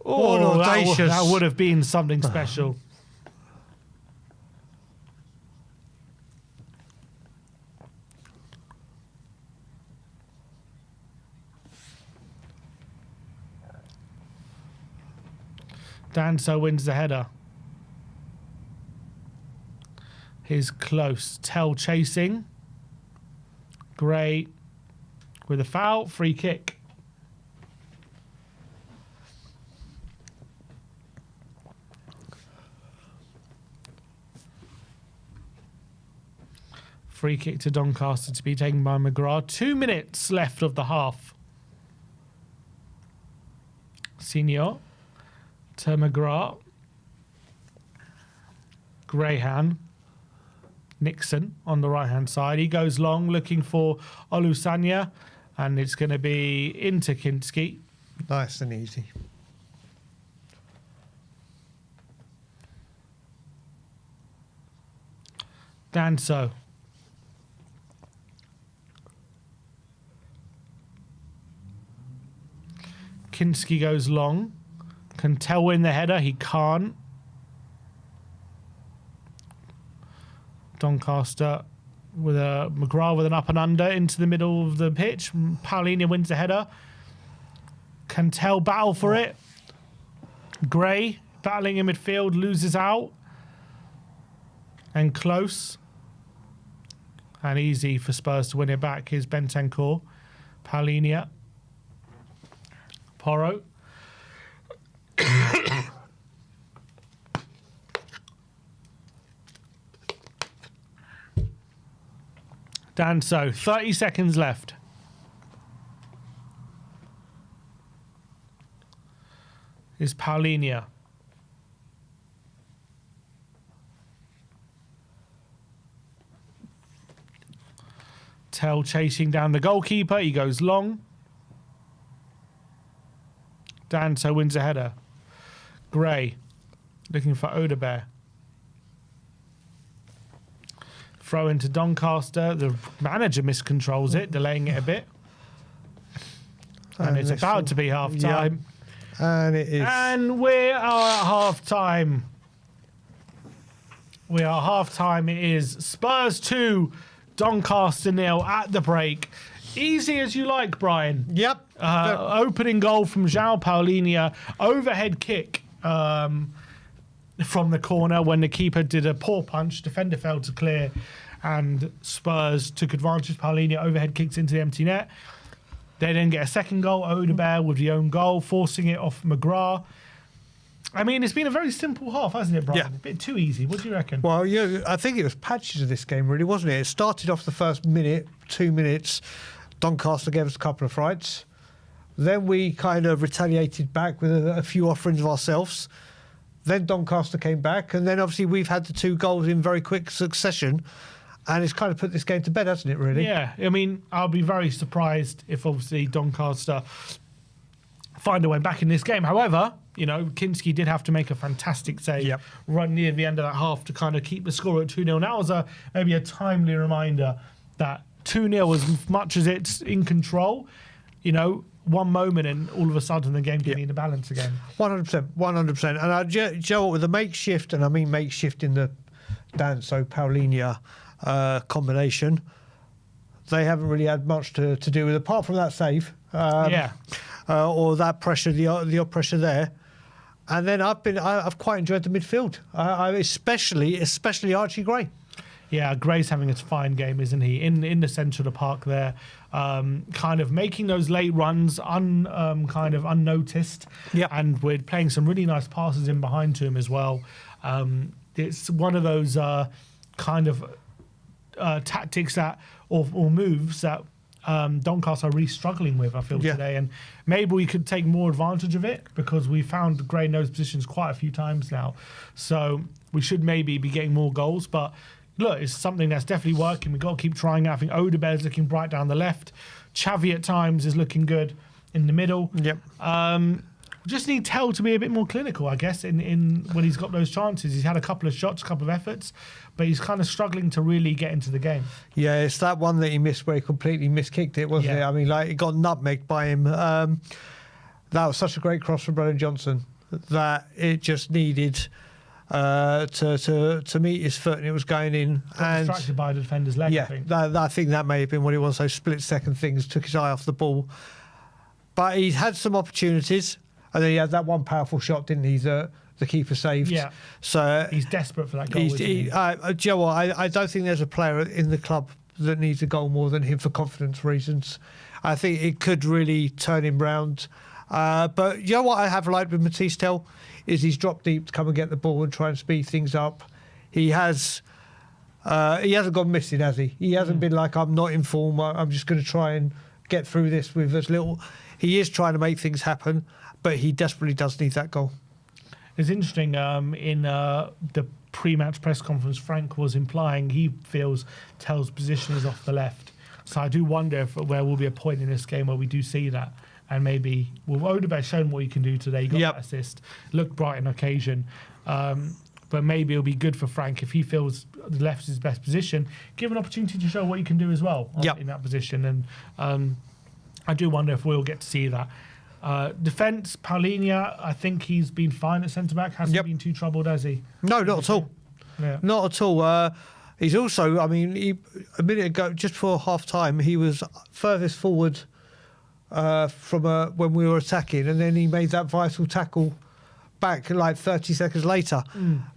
Oh, that would have been something special. Danso wins the header. He's close. Tell chasing. Gray with a foul. Free kick. Free kick to Doncaster to be taken by McGrath. 2 minutes left of the half. Senior to McGrath. Grayhan. Nixon on the right-hand side. He goes long looking for Olusanya, and it's going to be into Kinski. Nice and easy. Danso. Kinski goes long. Can Tell win the header? He can't. Doncaster with a McGrath with an up and under into the middle of the pitch. Paulinho wins the header. Can Tell battle for it? Gray battling in midfield, loses out. And close. And easy for Spurs to win it back is Bentancur. Paulinho. Porro. Danso, 30 seconds left. Is Paulinho. Tell chasing down the goalkeeper. He goes long. Danso wins a header. Gray looking for Odebear. Throw into Doncaster. The manager miscontrols it, delaying it a bit. And it's about to be half time. Yeah. And it is. And we are at half time. We are half time. It is Spurs 2, Doncaster 0 at the break. Easy as you like, Brian. Yep. Opening goal from João Paulinho. Overhead kick from the corner when the keeper did a poor punch. Defender failed to clear. And Spurs took advantage. Paulinho overhead kicks into the empty net. They then get a second goal. Odebear with the own goal, forcing it off McGrath. I mean, it's been a very simple half, hasn't it, Brian? Yeah. A bit too easy. What do you reckon? Well, yeah, I think it was patches of this game, really, wasn't it? It started off the first minute, 2 minutes. Doncaster gave us a couple of frights. Then we kind of retaliated back with a few offerings of ourselves. Then Doncaster came back. And then, obviously, we've had the 2 goals in very quick succession. And it's kind of put this game to bed, hasn't it, really? Yeah. I mean, I'll be very surprised if, obviously, Doncaster find a way back in this game. However, you know, Kinski did have to make a fantastic save right near the end of that half to kind of keep the score at 2-0. That was maybe a timely reminder that 2-0, as much as it's in control, you know, one moment and all of a sudden the game can be in the balance again. 100%, 100%. And Joe, with the makeshift, and I mean makeshift in the Danso Paulinho combination, they haven't really had much to do with, apart from that save. Or that pressure, the pressure there. And then I've quite enjoyed the midfield, especially Archie Gray. Yeah, Gray's having a fine game, isn't he? In the centre of the park there, kind of making those late runs kind of unnoticed. Yeah, and we're playing some really nice passes in behind to him as well. It's one of those kind of tactics that or moves that Doncaster are really struggling with, I feel, today. And maybe we could take more advantage of it because we found Gray in those positions quite a few times now. So we should maybe be getting more goals. But look, it's something that's definitely working. We've got to keep trying out. I think Odebear's looking bright down the left. Xavi at times is looking good in the middle. Yep. Just need Tell to be a bit more clinical, I guess, in when he's got those chances. He's had a couple of shots, a couple of efforts, but he's kind of struggling to really get into the game. Yeah, it's that one that he missed where he completely miskicked it, wasn't it? I mean, like, it got nutmegged by him. That was such a great cross from Brennan Johnson that it just needed to meet his foot, and it was going in. And distracted by the defender's leg, I think. I think that may have been what it was. Those split-second things took his eye off the ball. But he's had some opportunities. And then he had that one powerful shot, didn't he, that the keeper saved. Yeah. So He's desperate for that goal, isn't he? do you know what? I don't think there's a player in the club that needs a goal more than him for confidence reasons. I think it could really turn him round. But you know what I have liked with Matisse Tell is he's dropped deep to come and get the ball and try and speed things up. He hasn't gone missing, has he? He hasn't been like, I'm not in form, I'm just going to try and get through this with as little. He is trying to make things happen, but he desperately does need that goal. It's interesting, in the pre-match press conference, Frank was implying he feels Tell's position is off the left. So I do wonder if there will be a point in this game where we do see that. And maybe, Odebear's shown what he can do today. He got that assist, looked bright on occasion. But maybe it'll be good for Frank if he feels the left is his best position, give an opportunity to show what he can do as well in that position. And I do wonder if we'll get to see that. Defence, Paulinho, I think he's been fine at centre-back. Hasn't been too troubled, has he? No, not at all. Yeah. Not at all. He's also, I mean, a minute ago, just before half-time, he was furthest forward from when we were attacking, and then he made that vital tackle back like 30 seconds later.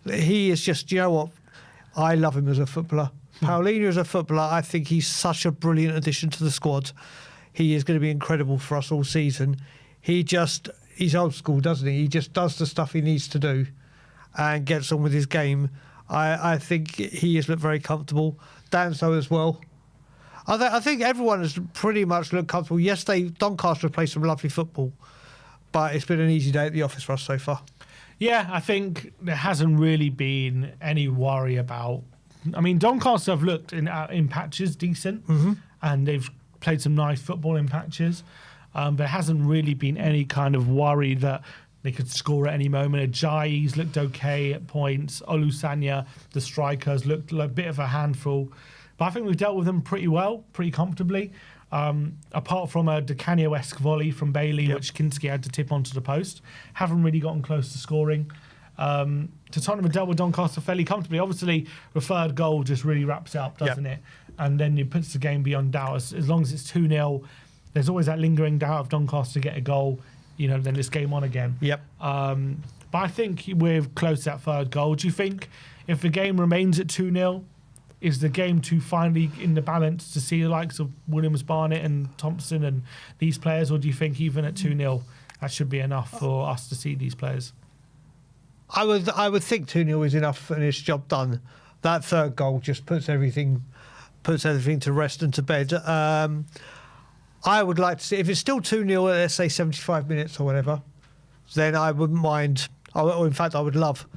He is just, you know what, I love him as a footballer. Paulinho as a footballer, I think he's such a brilliant addition to the squad. He is going to be incredible for us all season. He's old school, doesn't he? He just does the stuff he needs to do and gets on with his game. I think he has looked very comfortable. Danso as well. I think everyone has pretty much looked comfortable. Yes, Doncaster have played some lovely football, but it's been an easy day at the office for us so far. Yeah, I think there hasn't really been any worry about... I mean, Doncaster have looked in patches decent, and they've played some nice football in patches. There hasn't really been any kind of worry that they could score at any moment. Ajayi's looked okay at points. Olusanya, the strikers, looked like a bit of a handful. But I think we've dealt with them pretty well, pretty comfortably. Apart from a Di Canio-esque volley from Bailey, which Kinski had to tip onto the post. Haven't really gotten close to scoring. Tottenham have dealt with Doncaster fairly comfortably. Obviously, the third goal just really wraps it up, doesn't it? And then it puts the game beyond doubt. As long as it's 2-0, there's always that lingering doubt of Doncaster to get a goal, then it's game on again. But I think we're close to that third goal. Do you think if the game remains at 2-0, is the game too finally in the balance to see the likes of Williams, Barnett and Thompson and these players, or do you think even at 2-0 that should be enough for us to see these players? I would think 2-0 is enough and it's job done. That third goal just puts everything to rest and to bed. I would like to see, if it's still 2-0 at, let's say, 75 minutes or whatever, then I wouldn't mind, or in fact I would love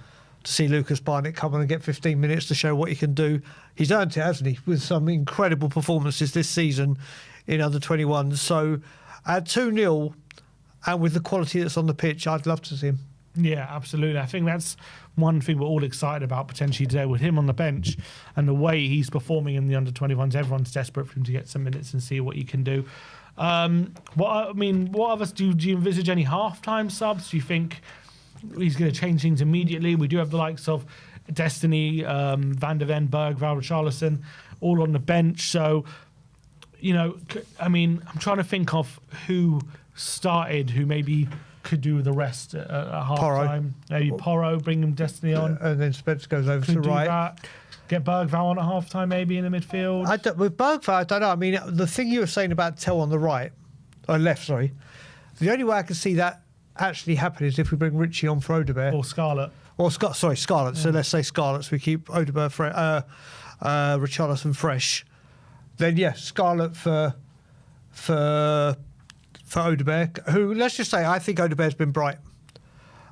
to see Lucas Barnett come on and get 15 minutes to show what he can do. He's earned it, hasn't he, with some incredible performances this season in under-21. So at 2-0 and with the quality that's on the pitch, I'd love to see him. Yeah, absolutely. I think that's one thing we're all excited about potentially today with him on the bench and the way he's performing in the under-21s. Everyone's desperate for him to get some minutes and see what he can do. What others do you envisage any half-time subs? Do you think he's going to change things immediately? We do have the likes of Destiny, Van der Ven, Bergvall, Richarlison, all on the bench. So, I'm trying to think of who started, who maybe could do the rest at half-time. Maybe Porro, bring him Destiny on. And then Spence goes over to the right. That. Get Bergvall on at half-time maybe in the midfield. With Bergvall, I don't know. I mean, the thing you were saying about Tell on the right, or left, sorry, the only way I can see that actually happen is if we bring Richie on for Odebear. Or Scarlett. Scarlett. Yeah. So let's say Scarlett's. We keep Odebear, Richarlison fresh. Then, Scarlett for Odebear, who, let's just say, I think Odebear's been bright.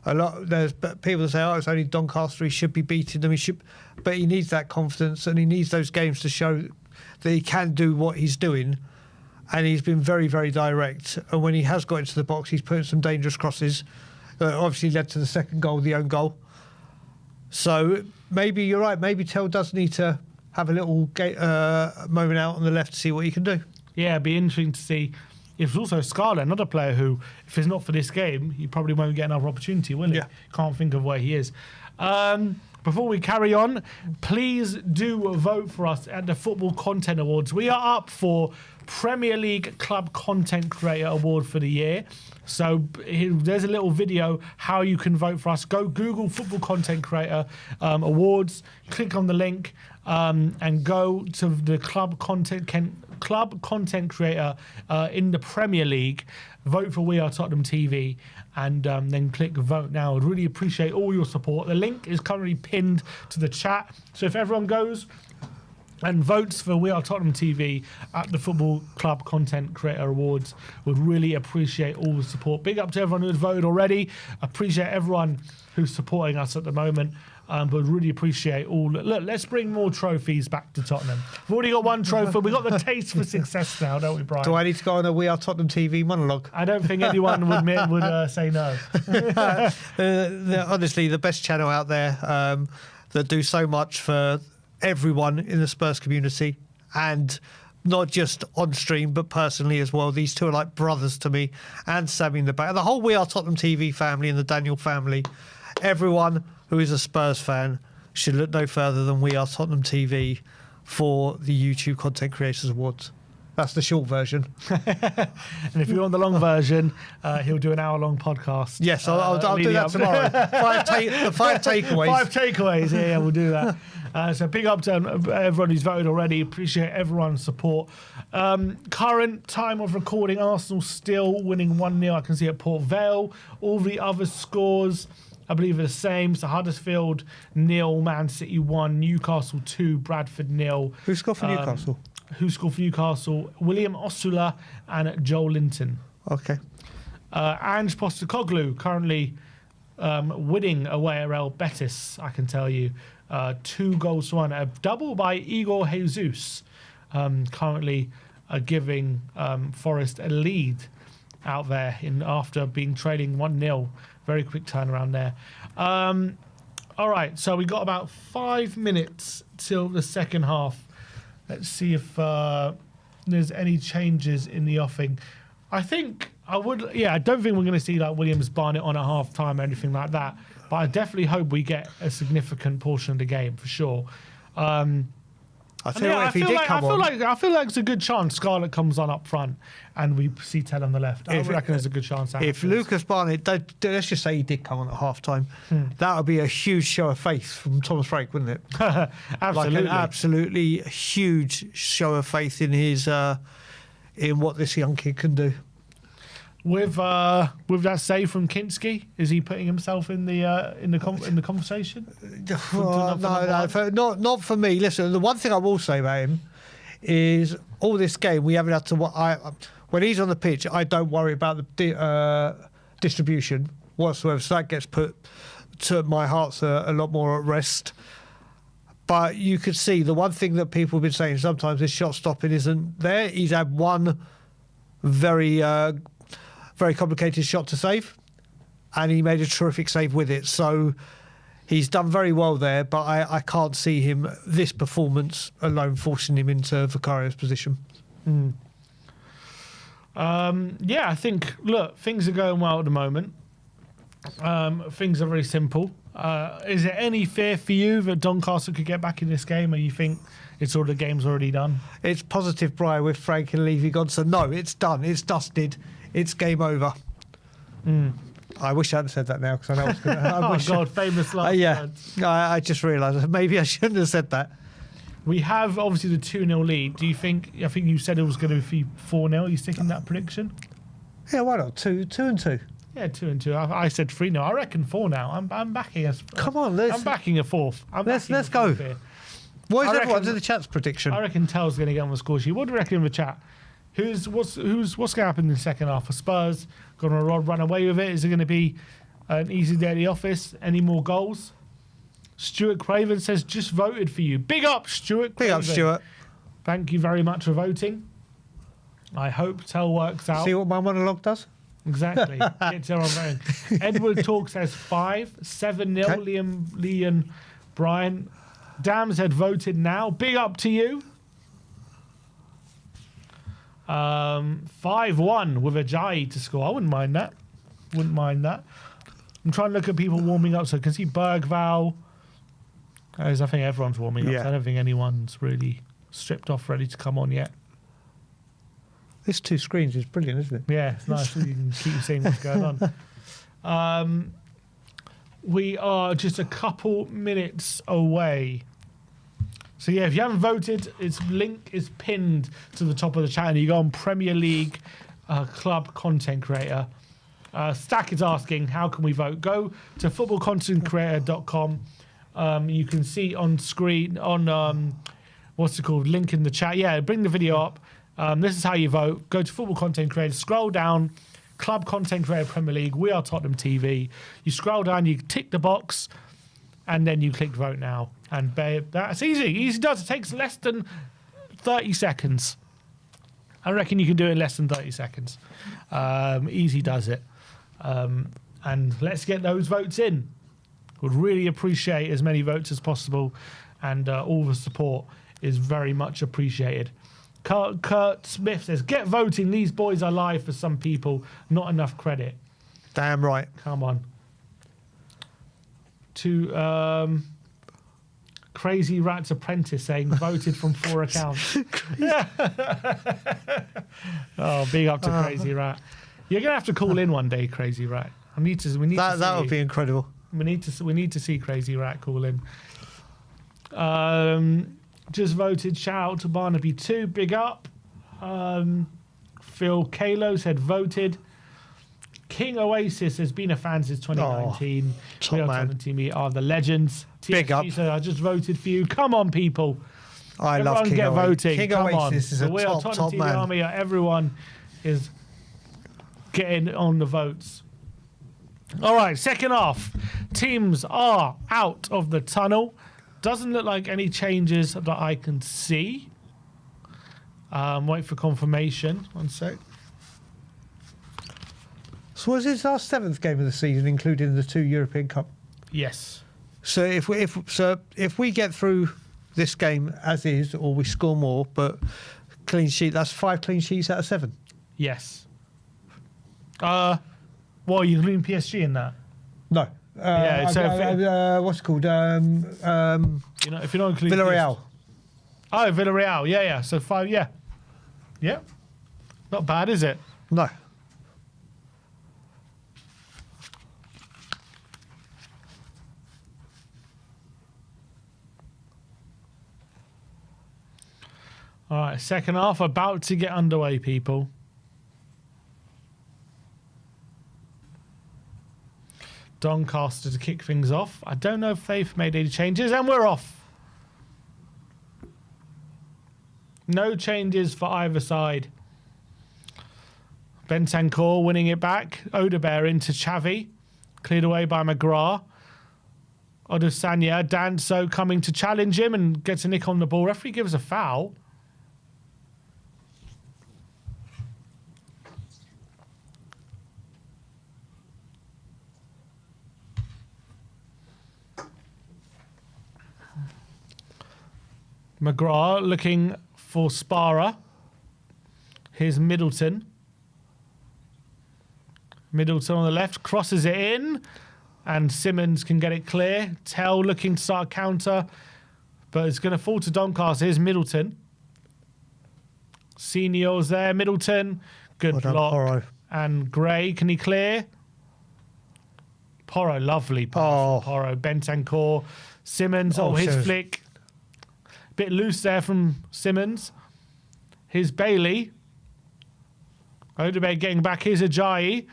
There's people that say, it's only Doncaster, he should be beating them. But he needs that confidence and he needs those games to show that he can do what he's doing. And he's been very, very direct. And when he has got into the box, he's put in some dangerous crosses. Obviously led to the second goal, the own goal. So maybe you're right. Maybe Tell does need to have a little moment out on the left to see what he can do. Yeah, it'd be interesting to see. It's also Scarlett, another player who, if it's not for this game, he probably won't get another opportunity, will he? Yeah. Can't think of where he is. before we carry on, please do vote for us at the Football Content Awards. We are up for Premier League Club Content Creator Award for the year. So there's a little video how you can vote for us. Go Google Football Content Creator Awards, click on the link, and go to the Club Content Creator in the Premier League. Vote for We Are Tottenham TV, and then click vote now. I'd really appreciate all your support. The link is currently pinned to the chat. So if everyone goes and votes for We Are Tottenham TV at the Football Club Content Creator Awards, would really appreciate all the support. Big up to everyone who's voted already. Appreciate everyone who's supporting us at the moment. But really appreciate all. Look, let's bring more trophies back to Tottenham. We've already got one trophy. We've got the taste for success now, don't we, Brian? Do I need to go on a We Are Tottenham TV monologue? I don't think anyone would say no. Honestly, the best channel out there that do so much for everyone in the Spurs community, and not just on stream, but personally as well. These two are like brothers to me, and Sammy in the back. The whole We Are Tottenham TV family and the Daniel family. Everyone who is a Spurs fan should look no further than We Are Tottenham TV for the YouTube Content Creators Awards. That's the short version. And if you want the long version, he'll do an hour-long podcast. Yes, I'll do that tomorrow. Five takeaways. 5 takeaways, yeah, we'll do that. So big up to everyone who's voted already. Appreciate everyone's support. Current time of recording, Arsenal still winning 1-0. I can see at Port Vale. All the other scores, I believe, are the same. So Huddersfield 0, Man City 1, Newcastle 2, Bradford 0. Who scored for Newcastle? Who scored for Newcastle? William Osula and Joel Linton. Okay. Ange Postecoglou currently winning away at Real Betis, I can tell you. 2 goals to 1. A double by Igor Jesus, currently giving Forest a lead out there after being trailing 1-0. Very quick turnaround there. All right, so we got about 5 minutes till the second half. Let's see if there's any changes in the offing. I think I don't think we're going to see like Williams Barnett on at half time or anything like that. But I definitely hope we get a significant portion of the game for sure. I feel like it's a good chance Scarlett comes on up front and we see Ted on the left. I reckon there's a good chance. If Lucas Barnett, let's just say he did come on at half time, that would be a huge show of faith from Thomas Frank, wouldn't it? Absolutely. Like an absolutely huge show of faith in his in what this young kid can do. With that save from Kinski, is he putting himself in the conversation? No, not for me. Listen, the one thing I will say about him is all this game we haven't had to. When he's on the pitch, I don't worry about the distribution whatsoever. So that gets put to my heart's a lot more at rest. But you could see the one thing that people have been saying sometimes his shot stopping isn't there. He's had one very complicated shot to save, and he made a terrific save with it. So he's done very well there, but I can't see him, this performance alone, forcing him into Vicario's position. I think, look, things are going well at the moment. Things are very simple. Is there any fear for you that Doncaster could get back in this game, or you think it's all the game's already done? It's positive, Brian, with Frank and Levy gone. So no, it's done. It's dusted. It's game over. I wish I hadn't said that now because I know it's going to... God, famous last words. I just realised maybe I shouldn't have said that. We have obviously the 2-0 lead. Do you think... I think you said it was going to be 4-0. Are you sticking that prediction? Yeah, why not? 2-2. Yeah, 2-2. I said 3-0. I reckon 4 now. I'm backing us. Come on, I'm backing a fourth. Let's go. What is everyone's in the chat's prediction? I reckon Tell's going to get on the score sheet. What do you reckon in the chat? What's going to happen in the second half? For Spurs going to run away with it? Is it going to be an easy day at the office? Any more goals? Stuart Craven says, just voted for you. Big up, Stuart Craven. Big up, Stuart. Thank you very much for voting. I hope Tell works out. See what my monologue does? Exactly. Get Tell on voting. Edward Talk says 5, 7-0. Okay. Liam, Brian. Dams had voted now. Big up to you. 5-1 with Ajayi to score. I wouldn't mind that. I'm trying to look at people warming up. So I can see Bergval. As I think everyone's warming up. Yeah. So I don't think anyone's really stripped off, ready to come on yet. This 2 screens is brilliant, isn't it? Yeah, it's nice. You can keep seeing what's going on. We are just a couple minutes away. So yeah, if you haven't voted, its link is pinned to the top of the channel. You go on Premier League Club Content Creator. Stack is asking, how can we vote? Go to footballcontentcreator.com. You can see on screen, on what's it called, link in the chat. Yeah, bring the video up. This is how you vote. Go to Football Content Creator, scroll down, Club Content Creator Premier League, We Are Tottenham TV. You scroll down, you tick the box, and then you click vote now. And that's easy. Easy does. It takes less than 30 seconds. I reckon you can do it in less than 30 seconds. Easy does it. And let's get those votes in. Would really appreciate as many votes as possible. And all the support is very much appreciated. Kurt Smith says, get voting. These boys are live for some people. Not enough credit. Damn right. Come on. To Crazy Rat's Apprentice saying voted from 4 accounts. Oh, big up to Crazy Rat. You're gonna have to call in one day, Crazy Rat. We need to. That would be incredible. We need to see Crazy Rat call in. Just voted. Shout out to Barnaby 2. Big up. Phil Kalo said voted. King Oasis has been a fan since 2019. Top We Are man. Tottenham TV are the legends. Big TSG up. said, I just voted for you. Come on, people. I Everyone love King get Oasis. voting. King Come Oasis on. is The a We Are top Tottenham TV man. army. Everyone is getting on the votes. All right, second half. Teams are out of the tunnel. Doesn't look like any changes that I can see. Wait for confirmation. 1 sec. So was this our 7th game of the season, including the 2 European Cup? Yes. So if we get through this game as is, or we score more, but clean sheet, that's 5 clean sheets out of 7. Yes. Well, you including PSG in that? No. Yeah, so what's it called? If you're not including Villarreal. Oh, Villarreal. Yeah, yeah. So 5. Yeah. Yeah. Not bad, is it? No. All right, second half about to get underway, people. Doncaster to kick things off. I don't know if they've made any changes, and we're off. No changes for either side. Bentancur winning it back. Odebear into Xavi. Cleared away by McGrath. Odosanya, Danso coming to challenge him and gets a nick on the ball. Referee gives a foul. McGrath looking for Spara. Here's Middleton. Middleton on the left, crosses it in, and Simmons can get it clear. Tell looking to start a counter, but it's going to fall to Doncaster. Here's Middleton. Senior's there. Middleton, good Well done, block. Porro. And Gray, can he clear? Porro, lovely pass from Porro. Bentancur, Simmons, his Simmons. flick. Bit loose there from Simmons. Here's Bailey. Odebear getting back. Here's Ajayi.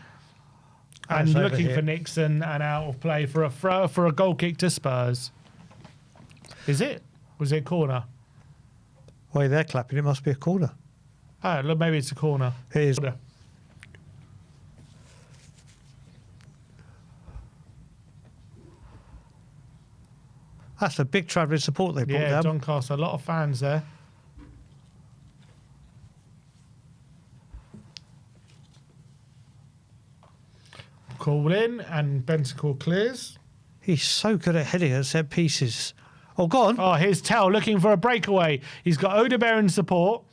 And That's over looking here. for Nixon and out of play for a goal kick to Spurs. Is it? Was it corner? Way they're clapping, it must be a corner. Oh, look, maybe it's a corner. Here's Corner. That's a big travelling support they brought Yeah, down. Doncaster, a lot of fans there. Call in and Bentancur clears. He's so good at heading at set pieces. Oh, go on. Oh, here's Tell looking for a breakaway. He's got Odebear in support.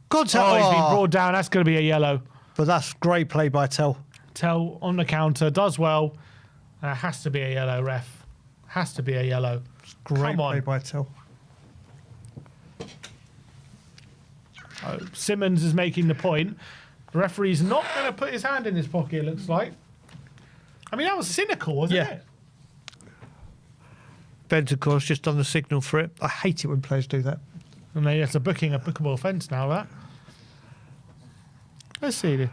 God, Tell. Oh, he's been brought down. That's going to be a yellow. But that's great play by Tell. Tell on the counter, does well. Has to be a yellow, ref. Has to be a yellow. Great Come on. play by Tell. Simmons is making the point. The referee's not going to put his hand in his pocket, it looks like. I mean, that was cynical, wasn't it? Bentancur's just done the signal for it. I hate it when players do that. And then it's a bookable offence now, that. Let's see.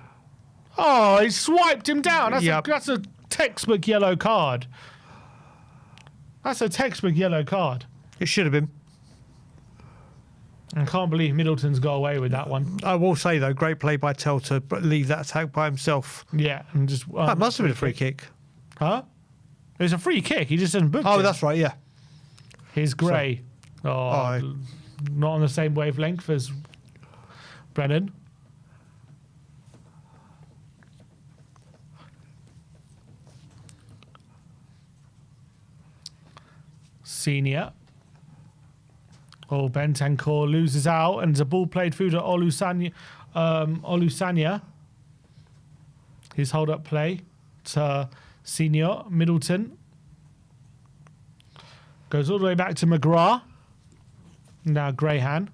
Oh, he swiped him down. That's a textbook yellow card. That's a textbook yellow card. It should have been. I can't believe Middleton's got away with that one. I will say, though, great play by Tell to leave that attack by himself. Yeah. And just That must have been a free kick. Huh? It was a free kick. He just hasn't booked it. Oh, that's right, yeah. Here's Gray. Not on the same wavelength as Brennan. Senior. Oh, Bentancur loses out, and there's a ball played through to Olusanya. His hold-up play to Senior. Middleton. Goes all the way back to McGrath. Now Grayhan.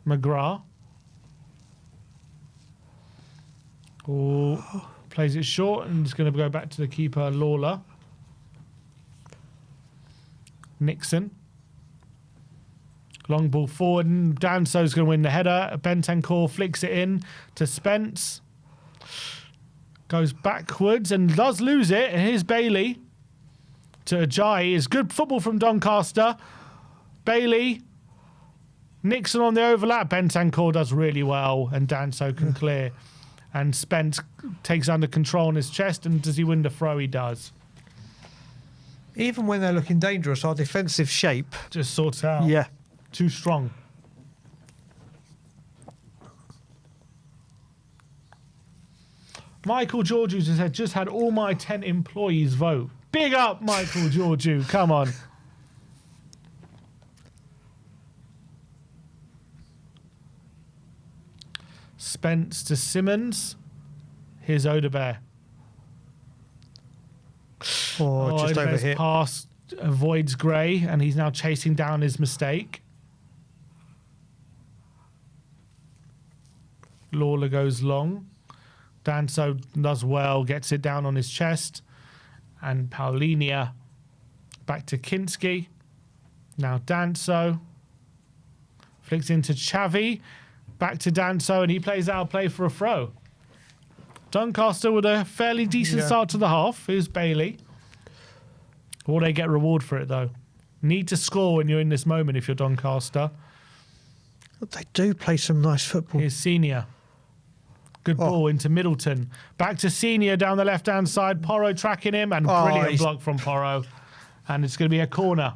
McGrath. Oh, plays it short, and it's going to go back to the keeper, Lawler. Nixon. Long ball forward, and Danso's going to win the header. Bentancur flicks it in to Spence. Goes backwards and does lose it. And here's Bailey to Ajayi. It's good football from Doncaster. Bailey. Nixon on the overlap. Bentancur does really well, and Danso can clear. And Spence takes under control on his chest, and does he win the throw? He does. Even when they're looking dangerous, our defensive shape just sorts out. Yeah. Too strong. Michael Georgiou just had all my 10 employees vote. Big up, Michael Georgiou. Come on. Spence to Simmons. Here's Odebear. Just over here. Pass avoids Gray, and he's now chasing down his mistake. Lawler goes long. Danso does well, gets it down on his chest. And Paulinia back to Kinski. Now Danso. Flicks into Xavi. Back to Danso, and he plays out play for a throw. Doncaster with a fairly decent start to the half. Here's Bailey. Will they get reward for it, though? Need to score when you're in this moment if you're Doncaster. They do play some nice football. Here's Senior. Good ball into Middleton. Back to Senior down the left-hand side. Porro tracking him, and brilliant block from Porro. And it's going to be a corner.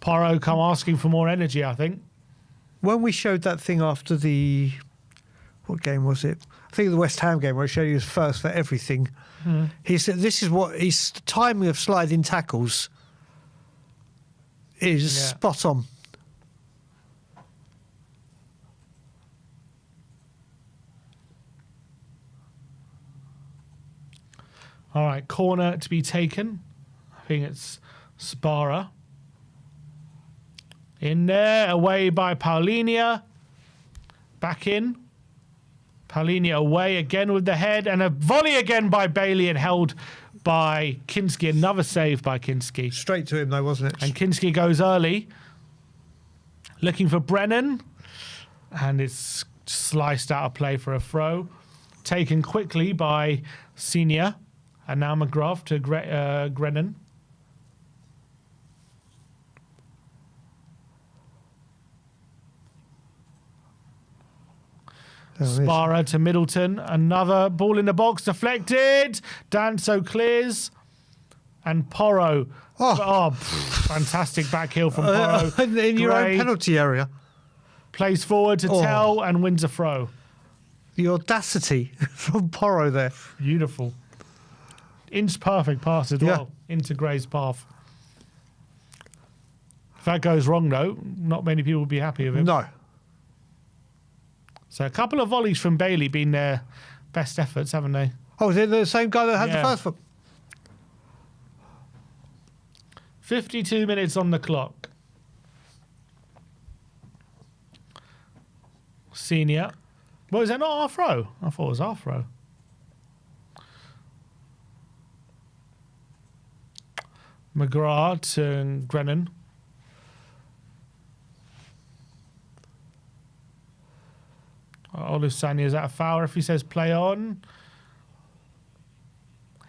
Porro come asking for more energy, I think. When we showed that thing after the... What game was it? I think the West Ham game where he showed he was first for everything. He said this is what his timing of sliding tackles is spot on. All right, corner to be taken. I think it's Sparra. In there, away by Paulinia. Back in. Paulinia away again with the head, and a volley again by Bailey and held by Kinski. Another save by Kinski. Straight to him though, wasn't it? And Kinski goes early, looking for Brennan, and it's sliced out of play for a throw. Taken quickly by Senior, and now McGrath to Grennan. Sparra to Middleton. Another ball in the box. Deflected. Danso clears. And Porro. Fantastic back heel from Porro. In your own penalty area. Plays forward to Tell and wins a throw. The audacity from Porro there. Beautiful. Inch perfect pass as well. Into Gray's path. If that goes wrong, though, not many people will be happy with him. No. So a couple of volleys from Bailey been their best efforts, haven't they? Oh, is it the same guy that had the first one? 52 minutes on the clock. Senior. Well, is that not half row? I thought it was half row. McGrath to Grennan. Olusanya, is that a foul if he says play on?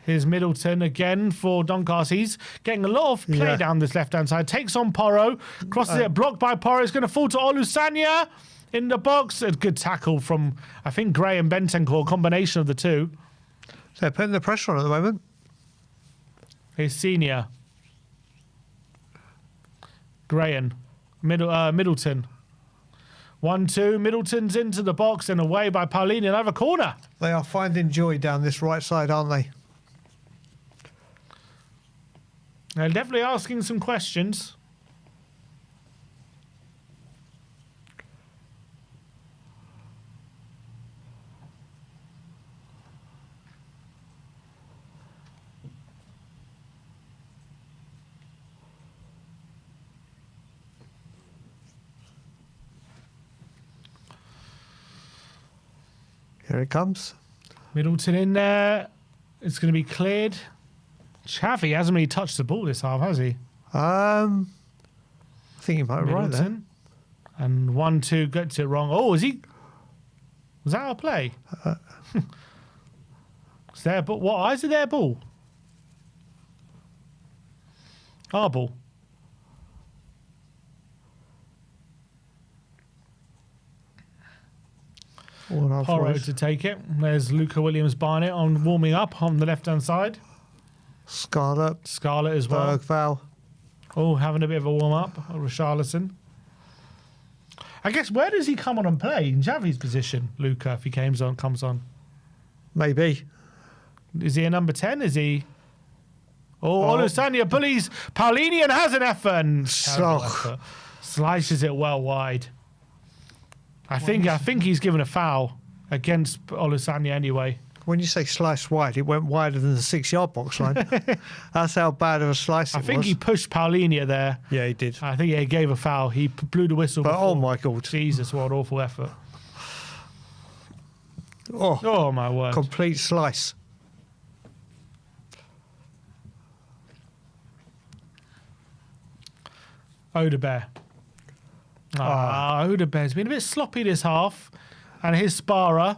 Here's Middleton again for Doncaster. He's getting a lot of play down this left-hand side. Takes on Porro. Crosses it. Blocked by Porro. It's going to fall to Olusanya in the box. A good tackle from, I think, Gray and Bentancur. Combination of the two. They're putting the pressure on at the moment. Here's Senior. Grahan. Middleton. 1-2. Middleton's into the box and away by Paulini. Another corner. They are finding joy down this right side, aren't they? They're definitely asking some questions. Here it comes. Middleton in there. It's going to be cleared. Xavi hasn't really touched the ball this half, has he? I think he might be right there. And 1-2 gets it wrong. Oh, is he? Was that our play? Is their ball? What? Why is it their ball? Our ball. Porro to take it. There's Luca Williams buying it on warming up on the left-hand side. Scarlett as well. Bergval. Oh, having a bit of a warm-up. Richarlison. I guess, where does he come on and play? In Xavi's position, Luca, if he comes on. Maybe. Is he a number 10? Is he... Oh, Olusanya bullies Paulini and has an effort. And effort. Slices it well wide. I think he's given a foul against Olusanya anyway. When you say slice wide, it went wider than the 6-yard box line. That's how bad of a slice it was. I think he pushed Paulini there. Yeah, he did. I think he gave a foul. He blew the whistle. But oh my God. Jesus, what an awful effort. Oh my word. Complete slice. Odebear. Odebear's been a bit sloppy this half. And his Sparrer.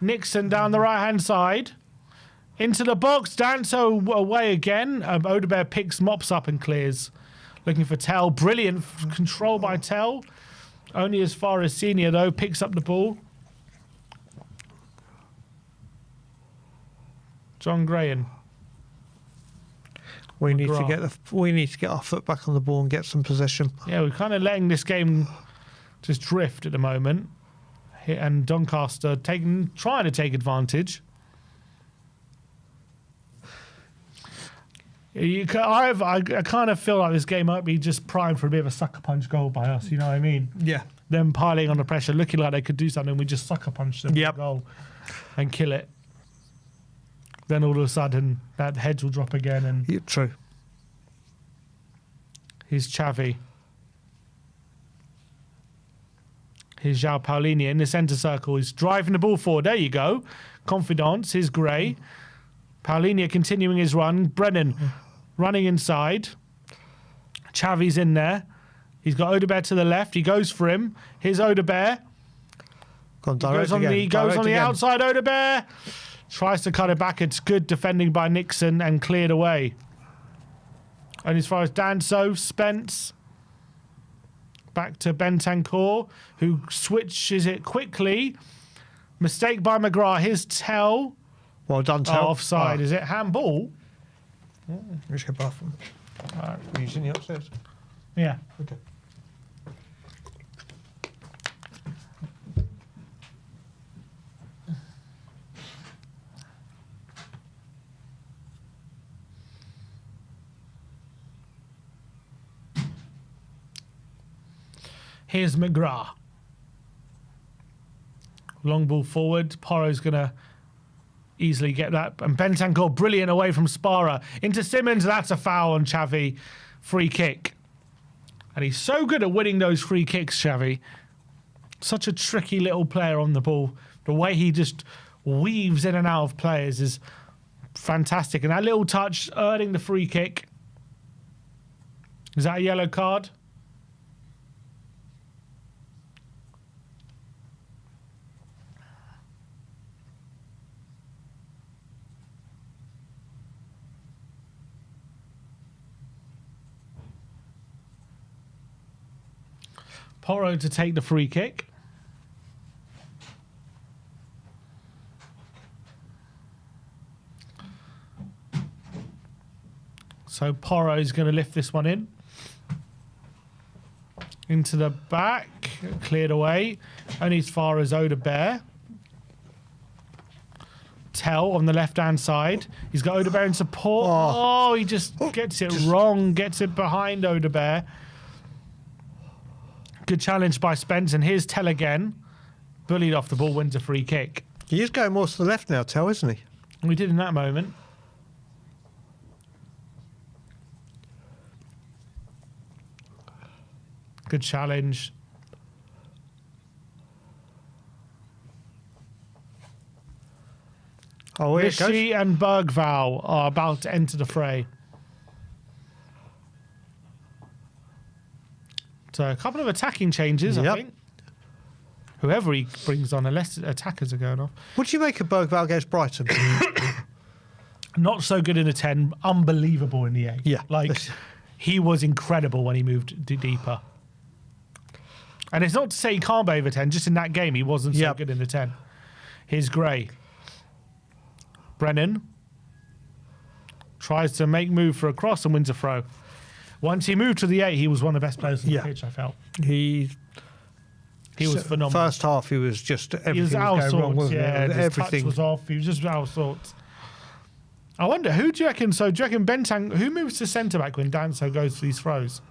Nixon down the right-hand side. Into the box. Danso away again. Odebear picks, mops up and clears. Looking for Tell. Brilliant control by Tell. Only as far as Senior, though. Picks up the ball. John Grahan. We need to get our foot back on the ball and get some possession. Yeah, we're kind of letting this game just drift at the moment. And Doncaster trying to take advantage. I kind of feel like this game might be just primed for a bit of a sucker punch goal by us. You know what I mean? Yeah. Them piling on the pressure, looking like they could do something. We just sucker punch them with a goal and kill it. Then all of a sudden, that heads will drop again. And yeah, true. Here's Xavi. Here's João Paulini in the centre circle. He's driving the ball forward. There you go. Confidence. Here's Gray. Paulini continuing his run. Brennan running inside. Xavi's in there. He's got Odebear to the left. He goes for him. Here's Odebear. Goes on the outside. Odebear tries to cut it back. It's good defending by Nixon and cleared away. And as far as Danso, Spence. Back to Bentancur, who switches it quickly. Mistake by McGrath. Here's Tell. Well done, Tell. Offside. Is it handball? Let's go bathroom. All right. We're using the upstairs. Yeah. Okay. Here's McGrath. Long ball forward. Porro's going to easily get that. And Bentancur, brilliant away from Sparrer. Into Simmons. That's a foul on Xavi free kick. And he's so good at winning those free kicks, Xavi. Such a tricky little player on the ball. The way he just weaves in and out of players is fantastic. And that little touch earning the free kick. Is that a yellow card? Porro to take the free kick. So Porro is going to lift this one in. Into the back. Cleared away. Only as far as Odebear. Tell on the left-hand side. He's got Odebear in support. Oh, he just gets it wrong. Gets it behind Odebear. Good challenge by Spence, and here's Tell again. Bullied off the ball, wins a free kick. He is going more to the left now, Tell, isn't he? We did in that moment. Good challenge. Oh, here it goes. Rishi and Bergvall are about to enter the fray. So a couple of attacking changes, I think. Whoever he brings on, unless attackers are going off. What do you make of Bergvall against Brighton? Not so good in the 10, unbelievable in the 8. Yeah. Like, he was incredible when he moved deeper. And it's not to say he can't be over 10, just in that game he wasn't so good in the 10. Here's Gray. Brennan tries to make move for a cross and wins a throw. Once he moved to the 8, he was one of the best players on the pitch, I felt. He was phenomenal. First half, he was just everything He was out of going wrong, sorts, wasn't it? his touch was off. He was just out of sorts. I wonder, who do you reckon? So, do you reckon Bentang, who moves to centre back when Danso goes for these throws?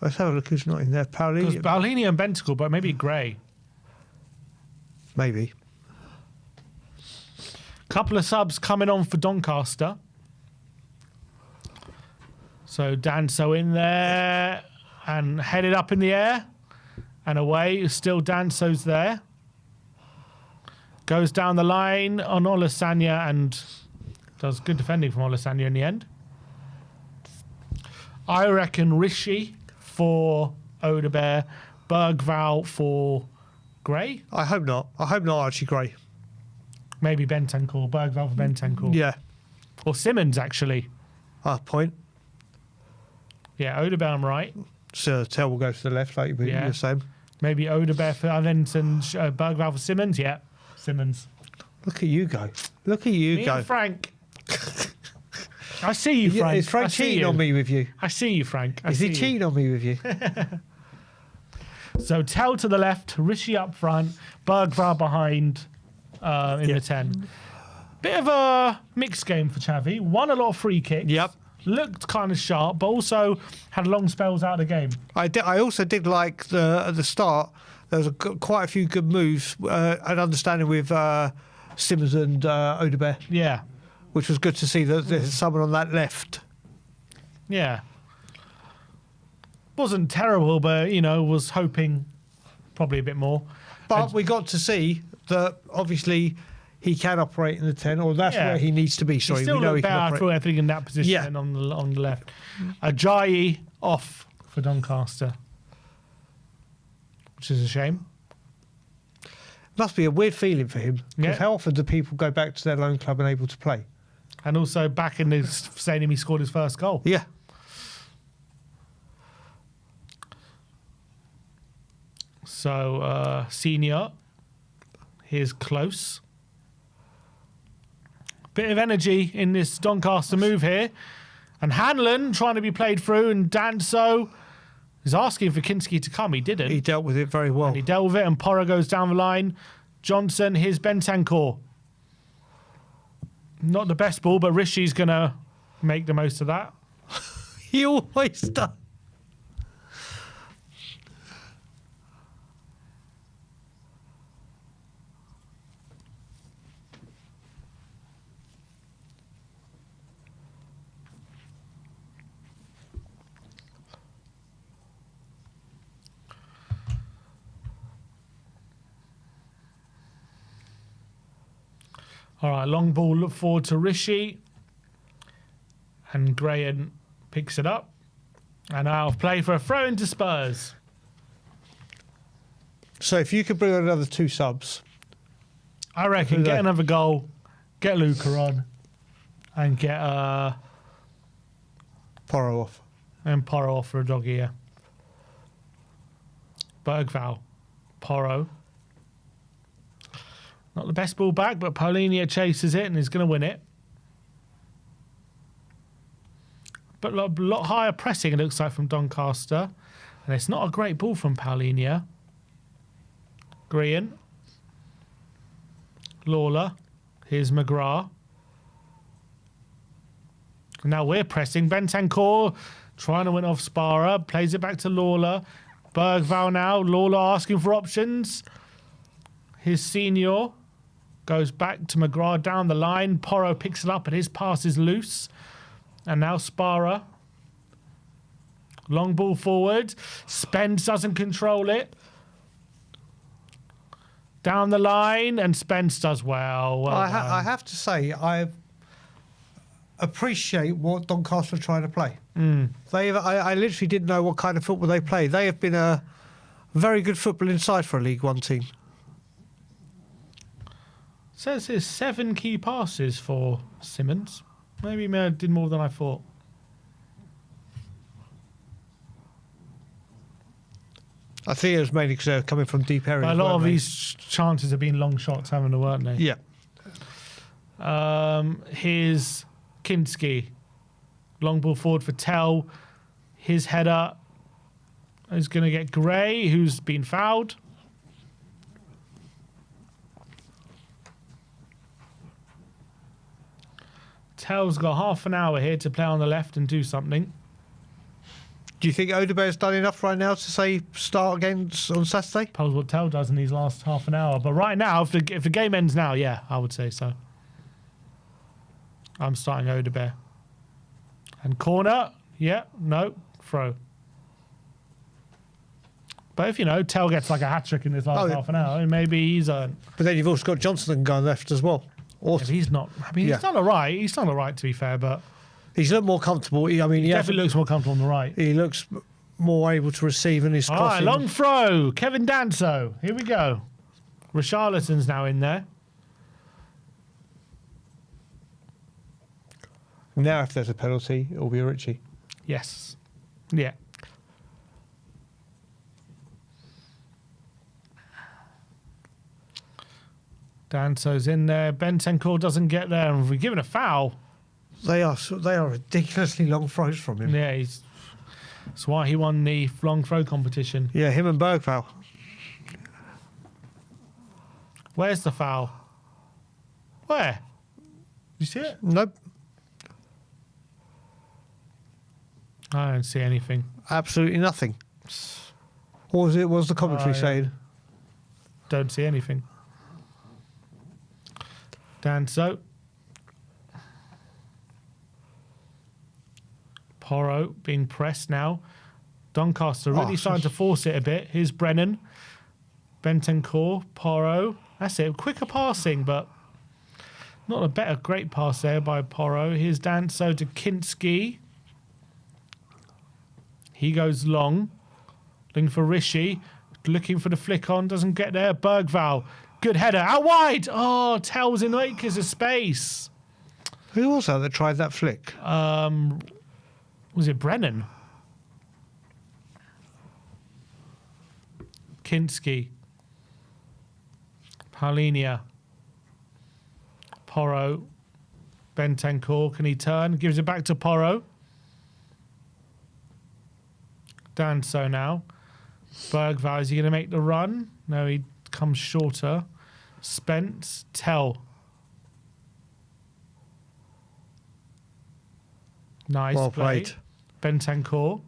Let's have a look who's not in there. Because Paulini? Baulini and Bentacle, but maybe Gray. Maybe. Couple of subs coming on for Doncaster. So Danso in there and headed up in the air and away. Still Danso's there. Goes down the line on Olasanya and does good defending from Olasanya in the end. I reckon Rishi for Odebear, Bergvall for Gray. I hope not. I hope not Archie Gray. Maybe Bentancur, Bergvall for Bentancur. Yeah. Or Simmons, actually. Point. Yeah, Odebear, I'm right. So Tell will go to the left, like you were saying. Maybe Odebear for Evans and Bergvall for Simmons. Yeah, Simmons. Look at you go. Look at you Me go. and Frank. I see you, Frank. Is Frank cheating on me with you? I see you, Frank. Is he cheating on me with you? So Tell to the left, Rishi up front, Bergvall behind in the 10. Bit of a mixed game for Xavi. Won a lot of free kicks. Yep. Looked kind of sharp, but also had long spells out of the game. I also did like at the start. There was quite a few good moves and understanding with Simmons and Odebear. Yeah. Which was good to see that there's someone on that left. Yeah. Wasn't terrible, but, was hoping probably a bit more. But we got to see that obviously he can operate in the 10, or that's where he needs to be. Sorry, he still we know he looked can better, operate. I think, in that position on the left. Ajayi off for Doncaster, which is a shame. Must be a weird feeling for him. Because Yeah. how often do people go back to their loan club and able to play? And also back in the stadium, he scored his first goal. Yeah. So, Senior, here's Close. Bit of energy in this Doncaster move here. And Hanlon trying to be played through, and Danso is asking for Kinski to come. He didn't. He dealt with it very well. And he dealt with it, and Porro goes down the line. Johnson, here's Bentancur. Not the best ball, but Rishi's going to make the most of that. He always does. All right, long ball look forward to Rishi. And Graham picks it up. And out of play for a throw into Spurs. So if you could bring on another 2 subs. I reckon get another goal, get Luca on, and get Porro off. And Porro off for a doggy, yeah. Bergval, Porro. Not the best ball back, but Paulinho chases it and is going to win it. But a lot higher pressing, it looks like, from Doncaster. And it's not a great ball from Paulinho. Green. Lawler. Here's McGrath. Now we're pressing. Bentancur trying to win off Spara. Plays it back to Lawler. Bergval now. Lawler asking for options. His senior goes back to McGrath down the line. Porro picks it up and his pass is loose. And now Spara. Long ball forward. Spence doesn't control it. Down the line, and Spence does well. I have to say, I appreciate what Doncaster are trying to play. I literally didn't know what kind of football they play. They have been a very good footballing side for a League One team. Says there's 7 key passes for Simmons. Maybe he did more than I thought. I think it was mainly because they're coming from deep areas. But a lot of these chances have been long shots, haven't they, weren't they? Yeah. Here's Kinski. Long ball forward for Tell. His header is going to get Gray, who's been fouled. Tell's got half an hour here to play on the left and do something. Do you think Odebear's done enough right now to say start again on Saturday? Depends what Tell does in these last half an hour. But right now, if the game ends now, yeah, I would say so. I'm starting Odebear. And corner, yeah, no, throw. But if, Tell gets like a hat-trick in this last half an hour, maybe he's earned. But then you've also got Johnson that can go left as well. Yeah, he's not. I mean, he's done all right. He's done all right, to be fair, but... He's looked more comfortable. He definitely looks more comfortable on the right. He looks more able to receive and he's crossing. All right, long throw. Kevin Danso. Here we go. Richarlison's now in there. Now if there's a penalty, it'll be Richie. Yes. Yeah. Danso's in there. Bentancur doesn't get there, and we're given a foul. They are ridiculously long throws from him. Yeah, that's why he won the long throw competition. Yeah, him and Bergval. Where's the foul? Where? You see it? Nope. I don't see anything. Absolutely nothing. What was the commentary saying? Don't see anything. Danso. Porro being pressed now. Doncaster really starting to force it a bit. Here's Brennan. Bentancur. Porro. That's it. Quicker passing, but not a great pass there by Porro. Here's Danso to Kinski. He goes long. Looking for Rishi. Looking for the flick on. Doesn't get there. Bergval. Good header. Out wide. Oh, Tells in acres of space. Who was that tried that flick? Was it Brennan? Kinski. Paulinho. Porro. Bentancur. Can he turn? Gives it back to Porro. Danso now. Bergval, is he going to make the run? No, he comes shorter. Spence. Tell. Nice well play. Played. Bentancur.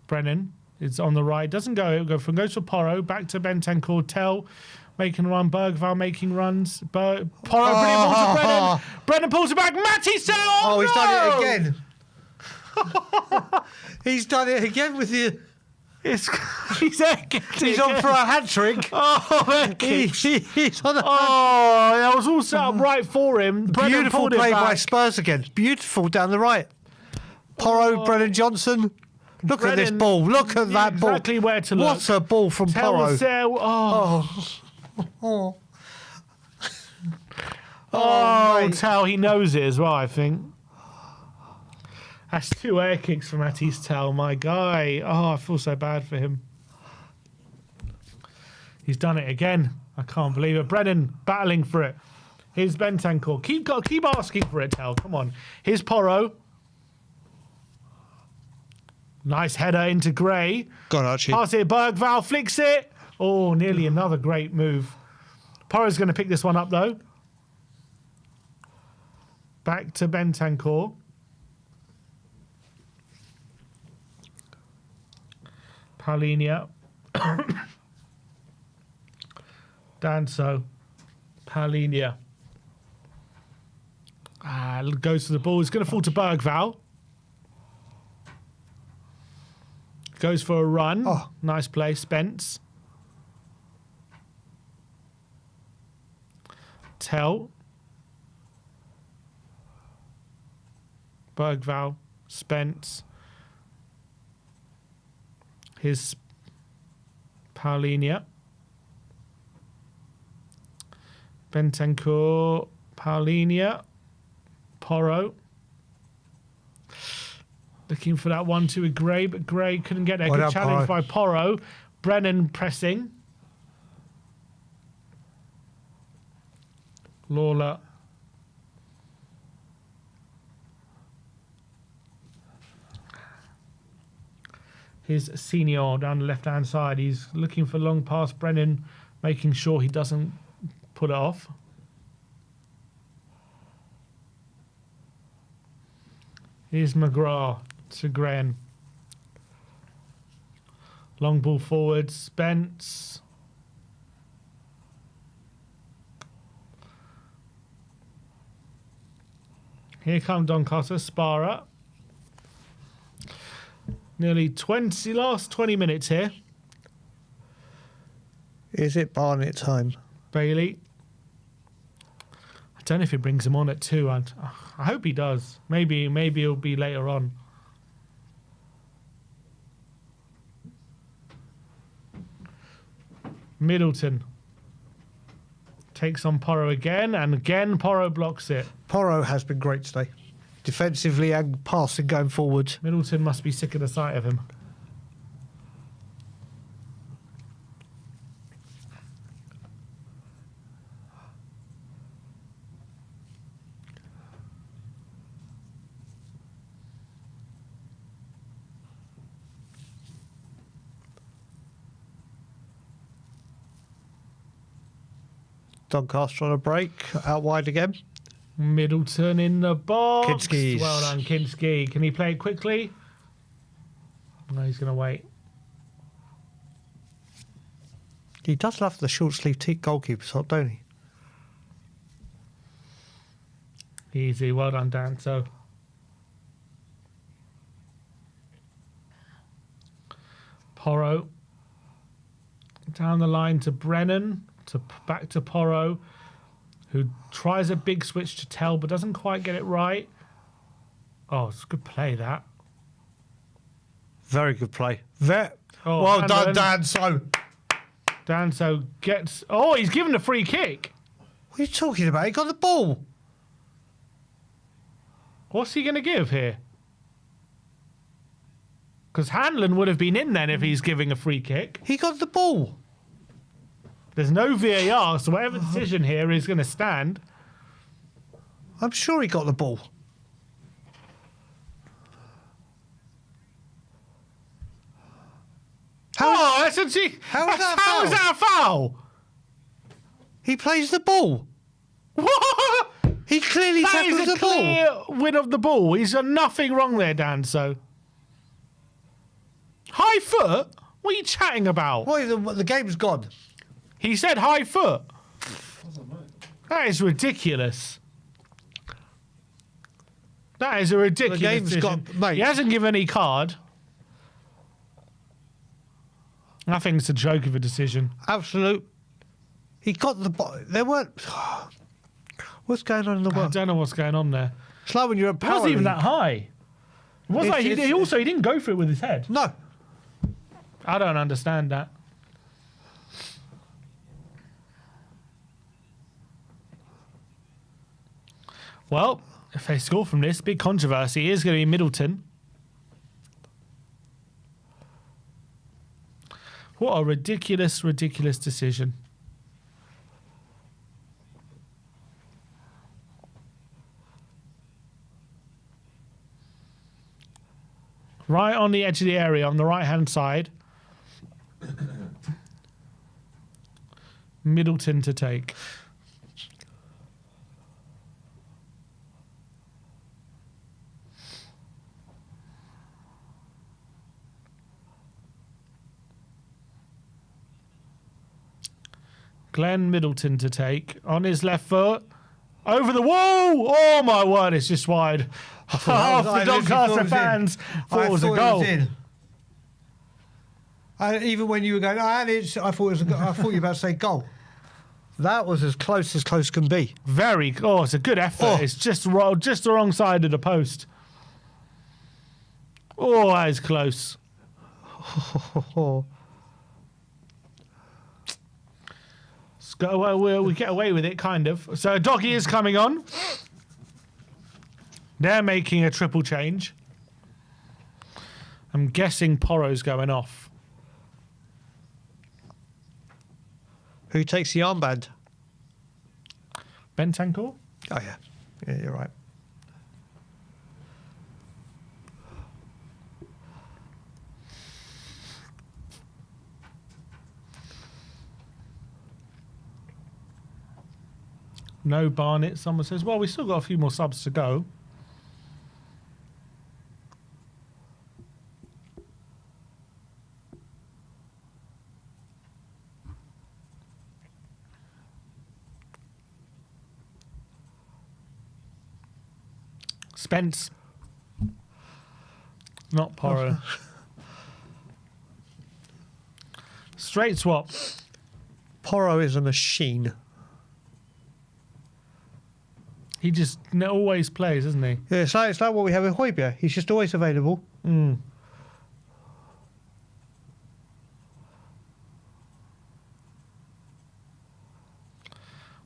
Brennan is on the right. Doesn't go. Goes for Porro. Back to Bentancur. Tell making a run. Bergval making runs. Porro brilliant ball to Brennan. Brennan pulls it back. Matty Sell. Oh, he's done it again. He's done it again with the... He's He's on for a hat trick. Oh, air kicks. He's on a that was all set up right for him. Brennan beautiful pulled it play back. by Spurs again. Beautiful down the right. Porro, Brennan Johnson. Look at this Brennan ball. Look at that ball. exactly where to look. What a ball from Porro. Mate. Tell, he knows it as well, I think. That's 2 air kicks from Matisse Tell, my guy. Oh, I feel so bad for him. He's done it again. I can't believe it. Brennan battling for it. Here's Bentancur. Keep asking for it, Tell. Come on. Here's Porro. Nice header into Gray. Go on, Archie. Pass it. Bergval flicks it. Oh, nearly another great move. Porro's going to pick this one up, though. Back to Bentancur. Paulinho. Danso. Paulinho. Goes to the ball. It's going to fall to Bergval. Goes for a run. Oh. Nice play. Spence. Tell. Bergval. Spence. Here's Paulinho. Bentancur. Paulinho. Porro. Looking for that 1-2 with Gray, but Gray couldn't get there. Good challenge by Porro. Brennan pressing. Lawler. Here's Senior down the left-hand side. He's looking for long pass. Brennan making sure he doesn't put it off. Here's McGrath to Graham. Long ball forward. Spence. Here come Doncaster. Spara. Nearly last 20 minutes here. Is it Barnet time? Bailey. I don't know if he brings him on at 2. I hope he does. Maybe it'll be later on. Middleton takes on Porro again, and again Porro blocks it. Porro has been great today. Defensively and passing going forward. Middleton must be sick of the sight of him. Doncaster on a break. Out wide again. Middleton in the box. Kinski's. Well done, Kinski. Can he play it quickly? No, he's going to wait. He does love the short sleeve goalkeeper top, don't he? Easy. Well done, Dan. So, Porro. Down the line to Brennan. Back to Porro, who tries a big switch to Tell, but doesn't quite get it right. Oh, it's a good play, that. Very good play. Oh, well done, Danso. Danso gets... Oh, he's given a free kick. What are you talking about? He got the ball. What's he going to give here? Because Hanlon would have been in then if he's giving a free kick. He got the ball. There's no VAR, so whatever decision here is going to stand. I'm sure he got the ball. How is that a foul? He plays the ball. What? He clearly tackles the ball. That is a clear win of the ball. He's done nothing wrong there, Dan. So high foot? What are you chatting about? Well, the game's gone. He said high foot. That is ridiculous. That is a ridiculous The game's decision. got... Mate. He hasn't given any card. I think it's a joke of a decision. Absolute. He got the ball. There weren't. What's going on in the I world? don't know what's going on there. It's like when you're a It power wasn't even league. that high. It was like he didn't go for it with his head. No. I don't understand that. Well, if they score from this, big controversy is going to be Middleton. What a ridiculous, ridiculous decision. Right on the edge of the area, on the right-hand side. Middleton to take. Glenn Middleton to take. On his left foot. Over the wall! Oh my word, it's just wide. Half the Doncaster fans thought it was a goal. Even when you were going, I thought it was a goal. I thought you were about to say goal. That was as close can be. Very. Oh, it's a good effort. Oh. It's just the wrong side of the post. Oh, that is close. We get away with it, kind of. So Doggy is coming on. They're making a triple change. I'm guessing Porro's going off. Who takes the armband? Bentancur? Oh, yeah. Yeah, you're right. No Barnett. Someone says, well, we still got a few more subs to go. Spence. Not Porro. Straight swap. Porro is a machine. He just always plays, isn't he? Yeah, it's like what we have with Højbjerg. He's just always available. Mm.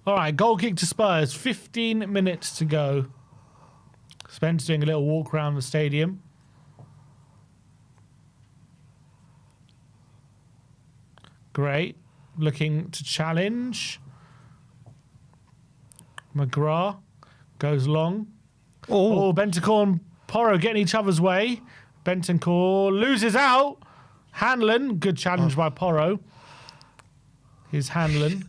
All right, goal kick to Spurs. 15 minutes to go. Spence doing a little walk around the stadium. Great. Looking to challenge. McGrath goes long. Oh, Bentancur and Porro getting each other's way. Bentancur loses out. Hanlon, good challenge by Porro. Here's Hanlon.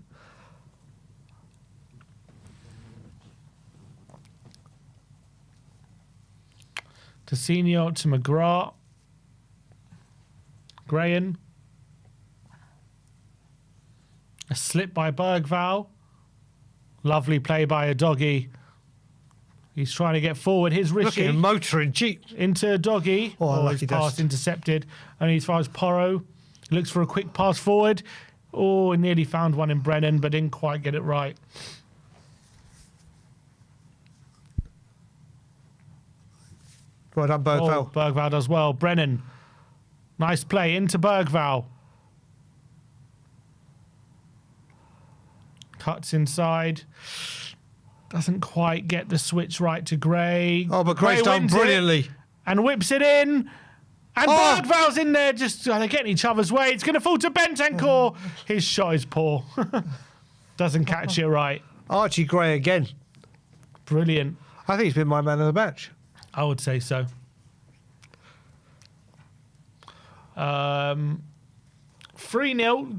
Tessino to McGrath. Graham. A slip by Bergvall. Lovely play by a Doggy. He's trying to get forward. Here's Look at Rishi. him motoring Jeep. Into Doggy. His pass intercepted. Only as far as Porro. Looks for a quick pass forward. Oh, he nearly found one in Brennan, but didn't quite get it right. Well done, Bergvall. Bergvall does well. Brennan. Nice play into Bergvall. Cuts inside. Doesn't quite get the switch right to Gray. Oh, but Gray's done wins brilliantly. And whips it in. And Bergvall's in there. Just they're getting each other's way. It's going to fall to Bentancur. His shot is poor. Doesn't catch it right. Archie Gray again. Brilliant. I think he's been my man of the match. I would say so. 3-0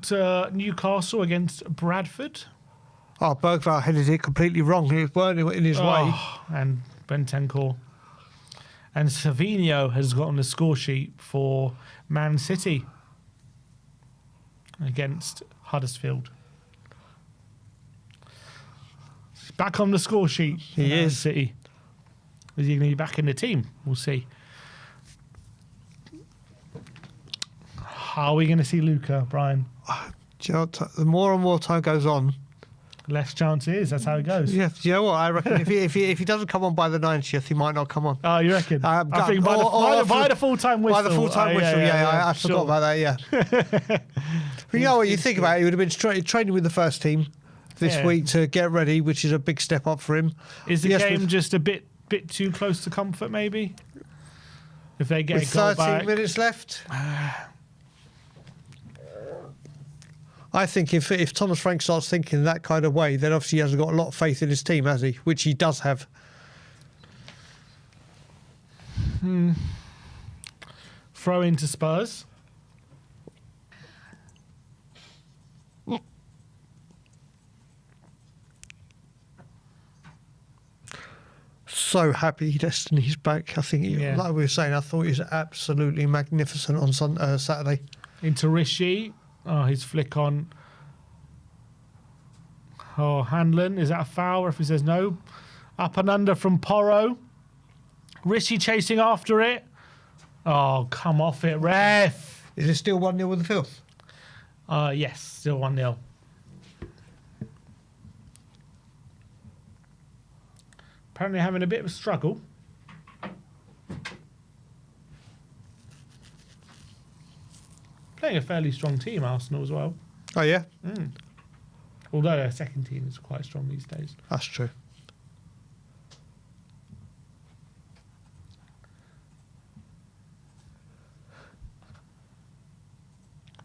to Newcastle against Bradford. Oh, Bergvall headed it completely wrong. He weren't in his way. And Bentancur. And Savinho has got on the score sheet for Man City against Huddersfield. He's back on the score sheet. He is. City. Is he going to be back in the team? We'll see. Are we going to see Luca, Brian? Do you know what, the more and more time goes on, Less chance it is. That's how it goes. yeah. Do you know what? I reckon if he doesn't come on by the 90th, he might not come on. Oh, you reckon? I think by the full-time whistle. By the full-time whistle, I sure. forgot about that, yeah. But you know what, you think about it, he would have been training with the first team this week to get ready, which is a big step up for him. Is the game just a bit too close to comfort, maybe? If they get with a goal 13 back. minutes left? I think if Thomas Frank starts thinking that kind of way, then obviously he hasn't got a lot of faith in his team, has he? Which he does have. Throw into Spurs. So happy Destiny's back. I think, like we were saying, I thought he was absolutely magnificent on Saturday. Into Rishi. Oh, his flick on. Oh, Hanlon. Is that a foul? Referee says no. Up and under from Porro. Rishi chasing after it. Oh, come off it, ref. Is it still 1-0 with the Filth? Yes, still 1-0. Apparently having a bit of a struggle. Playing a fairly strong team, Arsenal, as well. Oh, yeah? Although their second team is quite strong these days. That's true.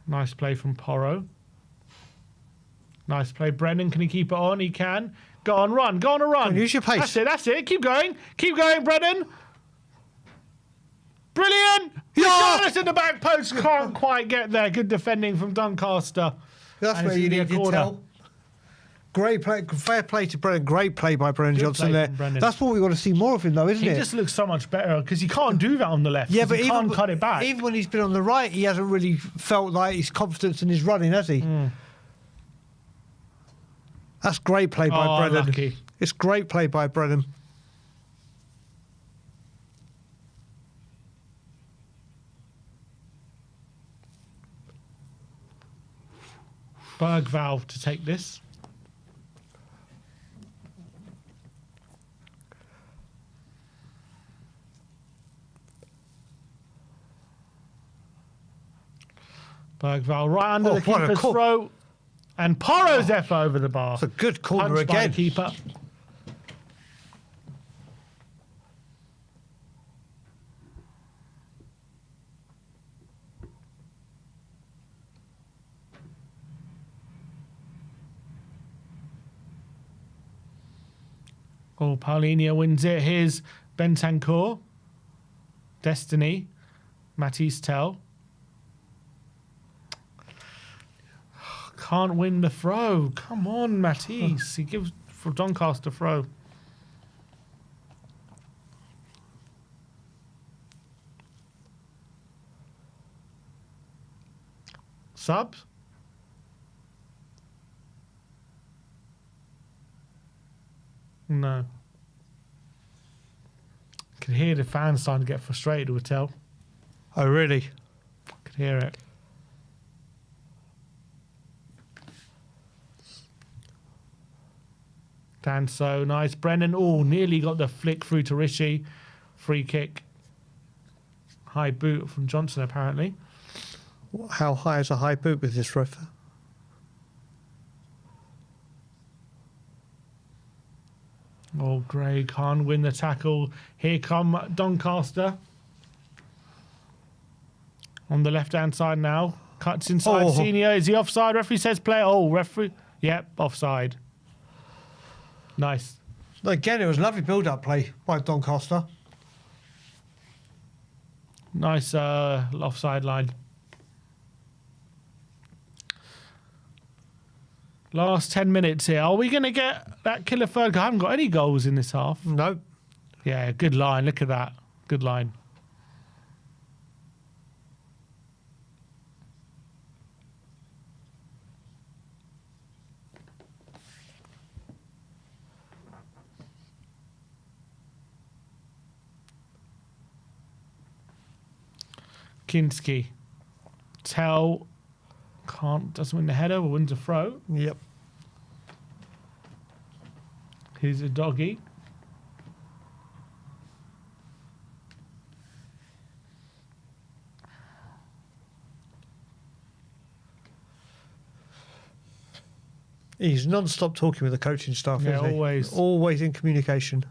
Nice play from Porro. Nice play. Brennan, can he keep it on? He can. Go on, run. Go on a run. Use your pace. That's it. Keep going. Keep going, Brennan. Brilliant. Yeah. It's in the back post. Can't quite get there. Good defending from Doncaster. That's And where it's you gonna need be a to corner. tell. Great play. Fair play to Brennan. Great play by Brennan Good Johnson play there. from Brennan. That's what we want to see more of him, though, isn't He it? just looks so much better because he can't do that on the left. Yeah, but he can't cut it back. Even when he's been on the right, he hasn't really felt like his confidence in his running, has he? That's great play by Brennan. Lucky. It's great play by Brennan. Bergval to take this. Bergval right under the what a keeper's call. throat. And Porro's effort over the bar. It's a good corner Punched by again. the keeper. Oh, Paulinho wins it. Here's Bentancur. Destiny. Matisse Tell. Can't win the throw. Come on, Matisse. He gives for Doncaster throw. Subs? No. Could hear the fans starting to get frustrated with Tell. Oh, really? Could hear it. Danso, nice. Brennan, oh, nearly got the flick through to Rishi. Free kick. High boot from Johnson, apparently. How high is a high boot with this ref? Oh, Gray can't win the tackle. Here come Doncaster. On the left-hand side now. Cuts inside. Oh. Senior, is he offside? Referee says play. Oh, referee. Yep, offside. Nice. Again, it was a lovely build-up play by Doncaster. Nice offside line. Last 10 minutes here. Are we going to get that killer third goal? I haven't got any goals in this half. No. Yeah, good line. Look at that. Good line. Kinski Tell doesn't win the header, but wins a throw. Yep. Here's a doggy. He's non-stop talking with the coaching staff, Yeah, isn't he? always. Always in communication.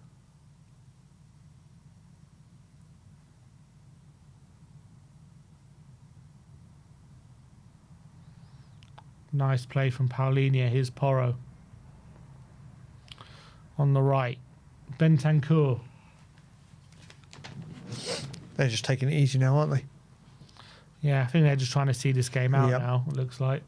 Nice play from Paulinho. Here's Porro. On the right. Bentancur. They're just taking it easy now, aren't they? Yeah, I think they're just trying to see this game out Yep. now, it looks like.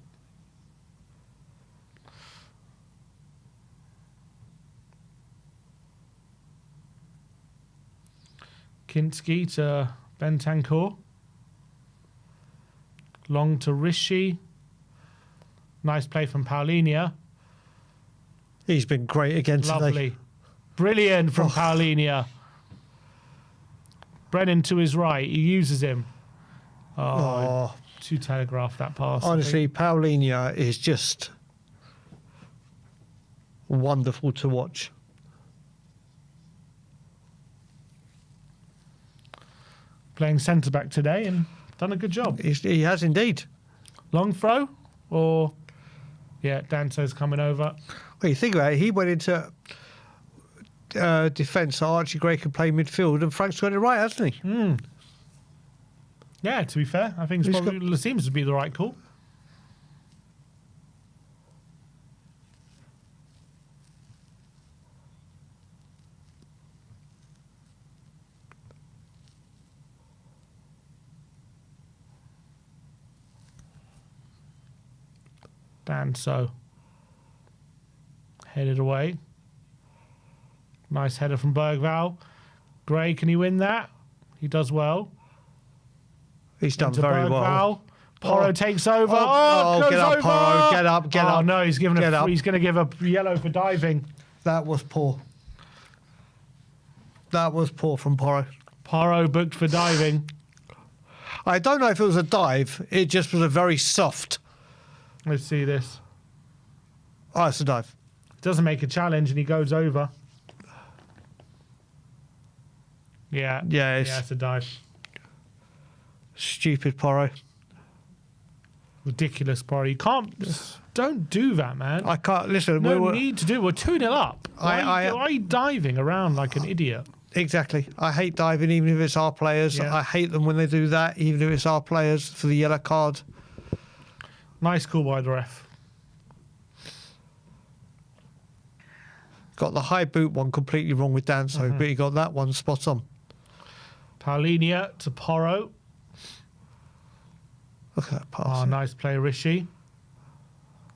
Kinski to Bentancur. Long to Rishi. Nice play from Paulinho. He's been great again today. Lovely. Brilliant from Paulinho. Brennan to his right. He uses him. Oh, Too telegraphed that pass. I honestly, think. Paulinho is just wonderful to watch. Playing centre-back today and done a good job. He has indeed. Long throw? Or... Yeah, Danto's coming over. Well, you think about it, he went into defence so Archie Gray could play midfield, and Frank's got it right, hasn't he? Yeah, to be fair, I think it's probably seems to be the right call. Danso. Headed away. Nice header from Bergvall. Gray, can he win that? He does well. He's done Into very Bergvall. well. Porro Oh. takes over. Oh, Goes get up, over. Porro. Get up, get up. Oh, no, he's Get up. he's going to give a yellow for diving. That was poor. That was poor from Porro. Porro booked for diving. I don't know if it was a dive. It just was a very soft. Let's see this. Oh, it's a dive. Doesn't make a challenge and he goes over. Yeah. Yeah, It's a dive. Stupid Porro. Ridiculous, Porro. You can't... Don't do that, man. I can't listen. No need to do. We're 2-0 up. Why are you diving around like an idiot? Exactly. I hate diving, even if it's our players. Yeah. I hate them when they do that, even if it's our players for the yellow card. Nice call by the ref. Got the high boot one completely wrong with Danso, but he got that one spot on. Paulinho to Porro. Look at that pass. Oh, nice play, Rishi.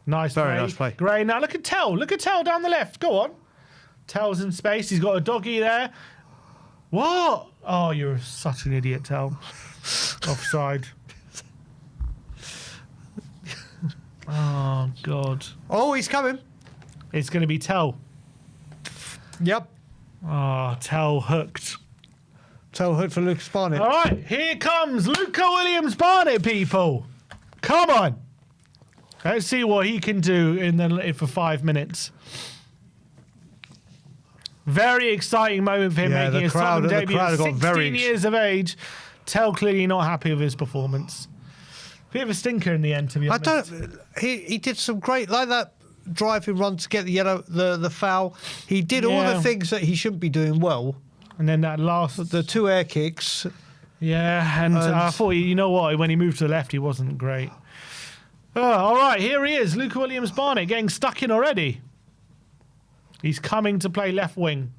Nice Very play. nice play. Gray. Now look at Tell. Look at Tell down the left. Go on. Tell's in space. He's got a doggy there. What? Oh, you're such an idiot, Tell. Offside. Oh, God. Oh, he's coming. It's going to be Tell. Yep. Oh, Tell hooked. Tell hood for Lucas Barnett. All right, here comes Luca Williams-Barnett, people. Come on. Let's see what he can do for 5 minutes. Very exciting moment for him Yeah, making the his crowd- Tottenham the debut crowd at got 16 very years of age. Tell clearly not happy with his performance. Bit of a stinker in the end, to be honest. He did some great, like that driving run to get the yellow, the foul. He did all Yeah. the things that he shouldn't be doing well. And then that last... The 2 air kicks. Yeah, and I thought, you know what, when he moved to the left, he wasn't great. All right, here he is, Luca Williams-Barnett, getting stuck in already. He's coming to play left wing.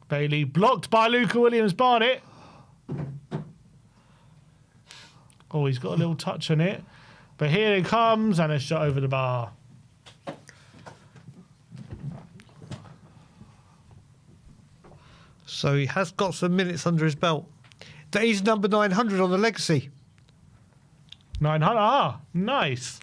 Bailey blocked by Luca Williams-Barnett. Oh, he's got a little touch on it. But here it comes, and a shot over the bar. So he has got some minutes under his belt. He's number 900 on the legacy. 900. Ah, nice.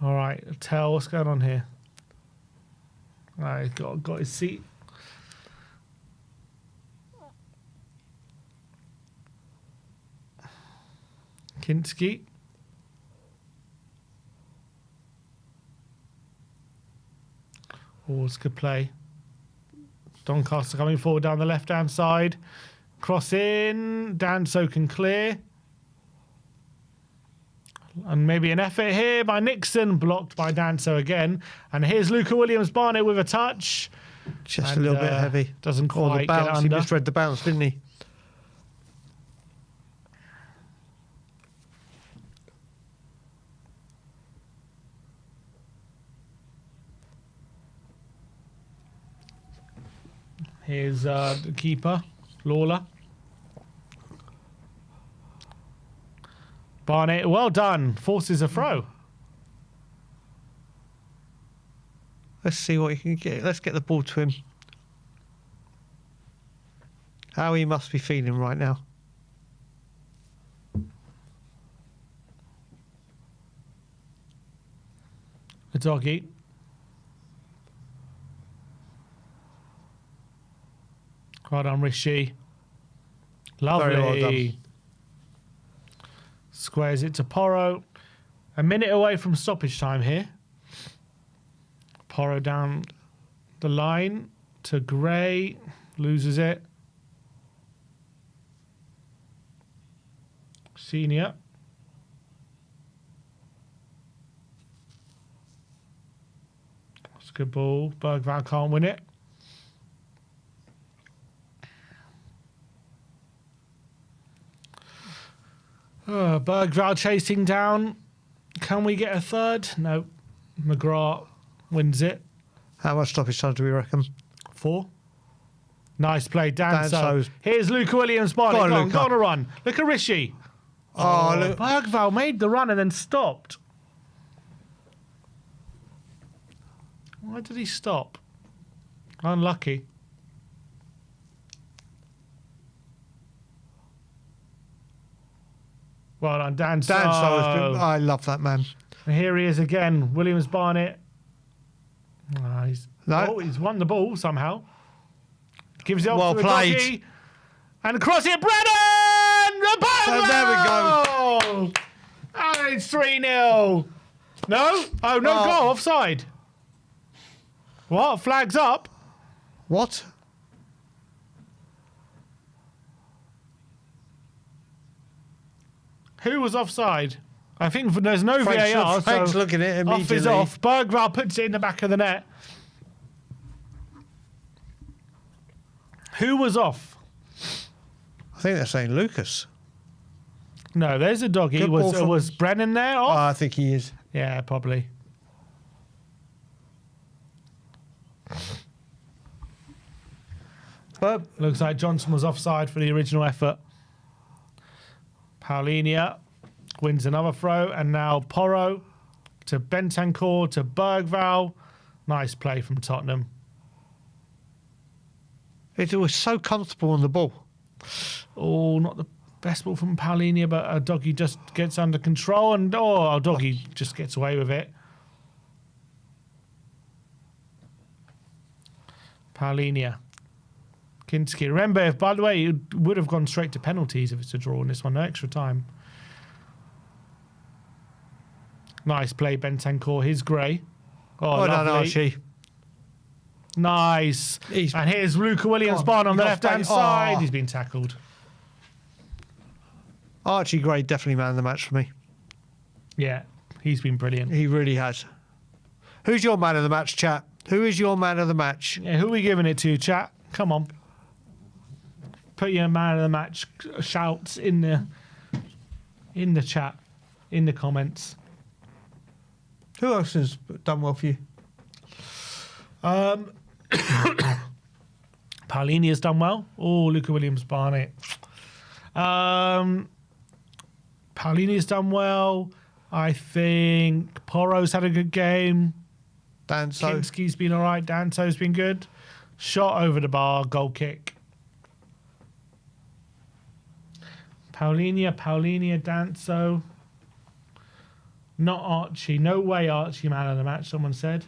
All right, tell what's going on here. All right, got his seat. Kinski. All's good play. Doncaster coming forward down the left-hand side. Cross in. Danso can clear. And maybe an effort here by Nixon. Blocked by Danso again. And here's Luca Williams-Barnett with a touch. Just a little bit heavy. Doesn't quite the bounce, get under. He misread the bounce, didn't he? Here's the keeper, Lawler. Barnett, well done. Forces a throw. Let's see what he can get. Let's get the ball to him. How he must be feeling right now. A doggy. Well done, Rishi. Lovely. Very well done. Squares it to Porro. A minute away from stoppage time here. Porro down the line to Gray. Loses it. Senior. That's a good ball. Bergvall can't win it. Bergvall chasing down. Can we get a third? No. McGrath wins it. How much stoppage time do we reckon? 4. Nice play, Danso. Danso's- Here's Luca Williams-Barnett. Go on, Go Luca. on a run. Look at Rishi. Oh, look. Bergvall made the run and then stopped. Why did he stop? Unlucky. Well done, Danso. Danso, I love that man. And here he is again, Williams-Barnett. He's won the ball somehow. Gives it off Well to a played. doggy. And across it, Brennan! Oh, there we go. And it's 3-0. No? Oh, no goal, offside. What? Flags up? What? Who was offside? I think there's no VAR. Frank's so looking at it off is immediately. off. Bergvall puts it in the back of the net. Who was off? I think they're saying Lucas. No, there's a doggy. Good ball from- Was Brennan there off? I think he is. Yeah, probably. But Looks like Johnson was offside for the original effort. Paulinia wins another throw, and now Porro to Bentancur to Bergvall. Nice play from Tottenham. it was so comfortable on the ball. Oh, not the best ball from Paulinia, but a doggy just gets under control, and a doggy just gets away with it. Paulinia. Kinski. Remember, by the way, it would have gone straight to penalties if it's a draw in this one. No extra time. Nice play, Bentancur. Here's Gray. Oh, Well done, lovely. Archie. Nice. He's- And here's Luca Williams-Barnett on you the got left-hand Spain. side. Oh. He's been tackled. Archie Gray definitely man of the match for me. Yeah, he's been brilliant. He really has. Who's your man of the match, chat? Who is your man of the match? Yeah, who are we giving it to, chat? Come on. Put your man of the match shouts in the chat, in the comments. Who else has done well for you? Paulinia's done well. Oh, Luca Williams-Barnett. Paulinia's done well. I think Porro's had a good game. Danso. Kinski's been all right. Danso's been good. Shot over the bar, goal kick. Paulinia, Danso. Not Archie. No way Archie man of the match, someone said.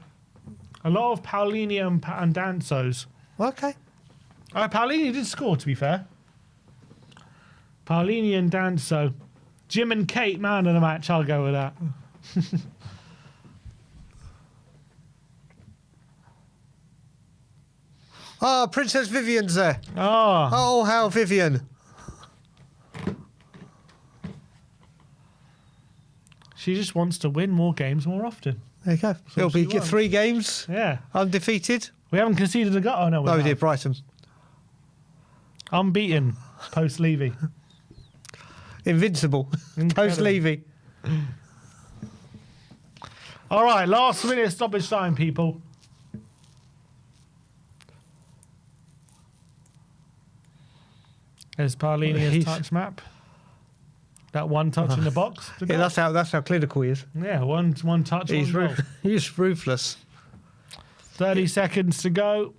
A lot of Paulini and Dansos. Okay. Paulini did score, to be fair. Paulini and Danso. Jim and Kate, man of the match. I'll go with that. Princess Vivian's there. Oh. Oh, how Vivian. She just wants to win more games more often. There you go. It'll be 3 games. Yeah. Undefeated. We haven't conceded a goal. Oh, no, we did. Brighton. Unbeaten post Levy. Invincible. Post Levy. All right, last minute stoppage time, people. There's Paulini's touch map. That one touch in the box. Yeah, that's how clinical he is. Yeah, one touch. He's ruthless. 30 seconds to go.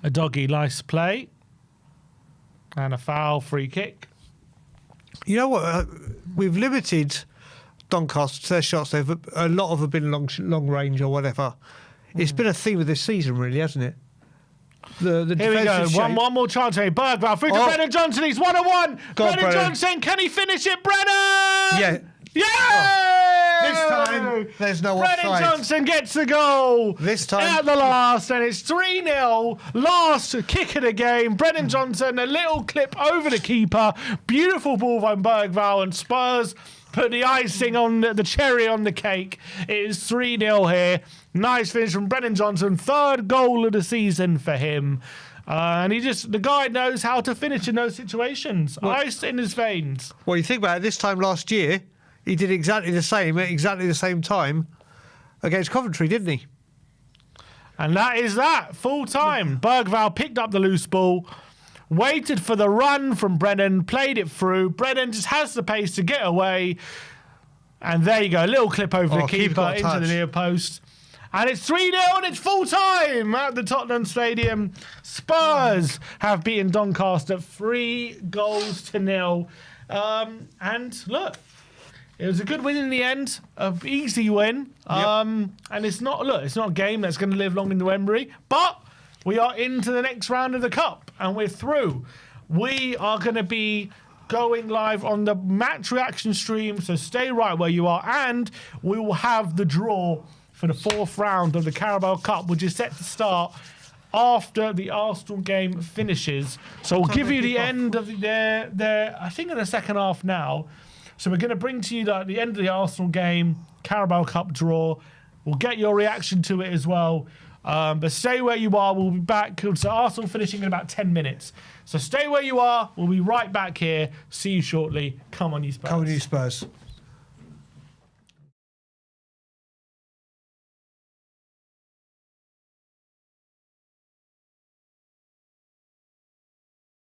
A doggy, nice play. And a foul, free kick. You know what? We've limited Doncaster to their shots. A lot of them have been long range or whatever. It's been a theme of this season, really, hasn't it? The Here we go. One more chance here. Bergwall through to Brennan Johnson. He's 1-1. Brennan Johnson, can he finish it? Brennan! Yeah. Yeah! This time, there's no offside. Brennan Johnson gets the goal. This time. At the last, and it's 3-0. Last kick of the game. Brennan Johnson, a little clip over the keeper. Beautiful ball from Bergwall, and Spurs put the icing on the cherry on the cake. It is 3-0 here. Nice finish from Brennan Johnson. 3rd goal of the season for him. And the guy knows how to finish in those situations. Ice in his veins. Well, you think about it, this time last year, he did exactly the same at exactly the same time against Coventry, didn't he? And that is that. Full time. Bergwall picked up the loose ball, waited for the run from Brennan, played it through. Brennan just has the pace to get away. And there you go. A little clip over the keeper into the near post. And it's 3-0 and it's full time at the Tottenham Stadium. Spurs have beaten Doncaster 3-0. And look, it was a good win in the end, an easy win. And it's not a game that's going to live long in the Wembley, but we are into the next round of the Cup and we're through. We are going to be going live on the match reaction stream, so stay right where you are, and we will have the draw for the 4th round of the Carabao Cup, which is set to start after the Arsenal game finishes. So we'll give you the end of their I think in the second half now. So we're going to bring to you the end of the Arsenal game, Carabao Cup draw. We'll get your reaction to it as well. But stay where you are. We'll be back. So Arsenal finishing in about 10 minutes. So stay where you are. We'll be right back here. See you shortly. Come on, you Spurs. Come on, you Spurs.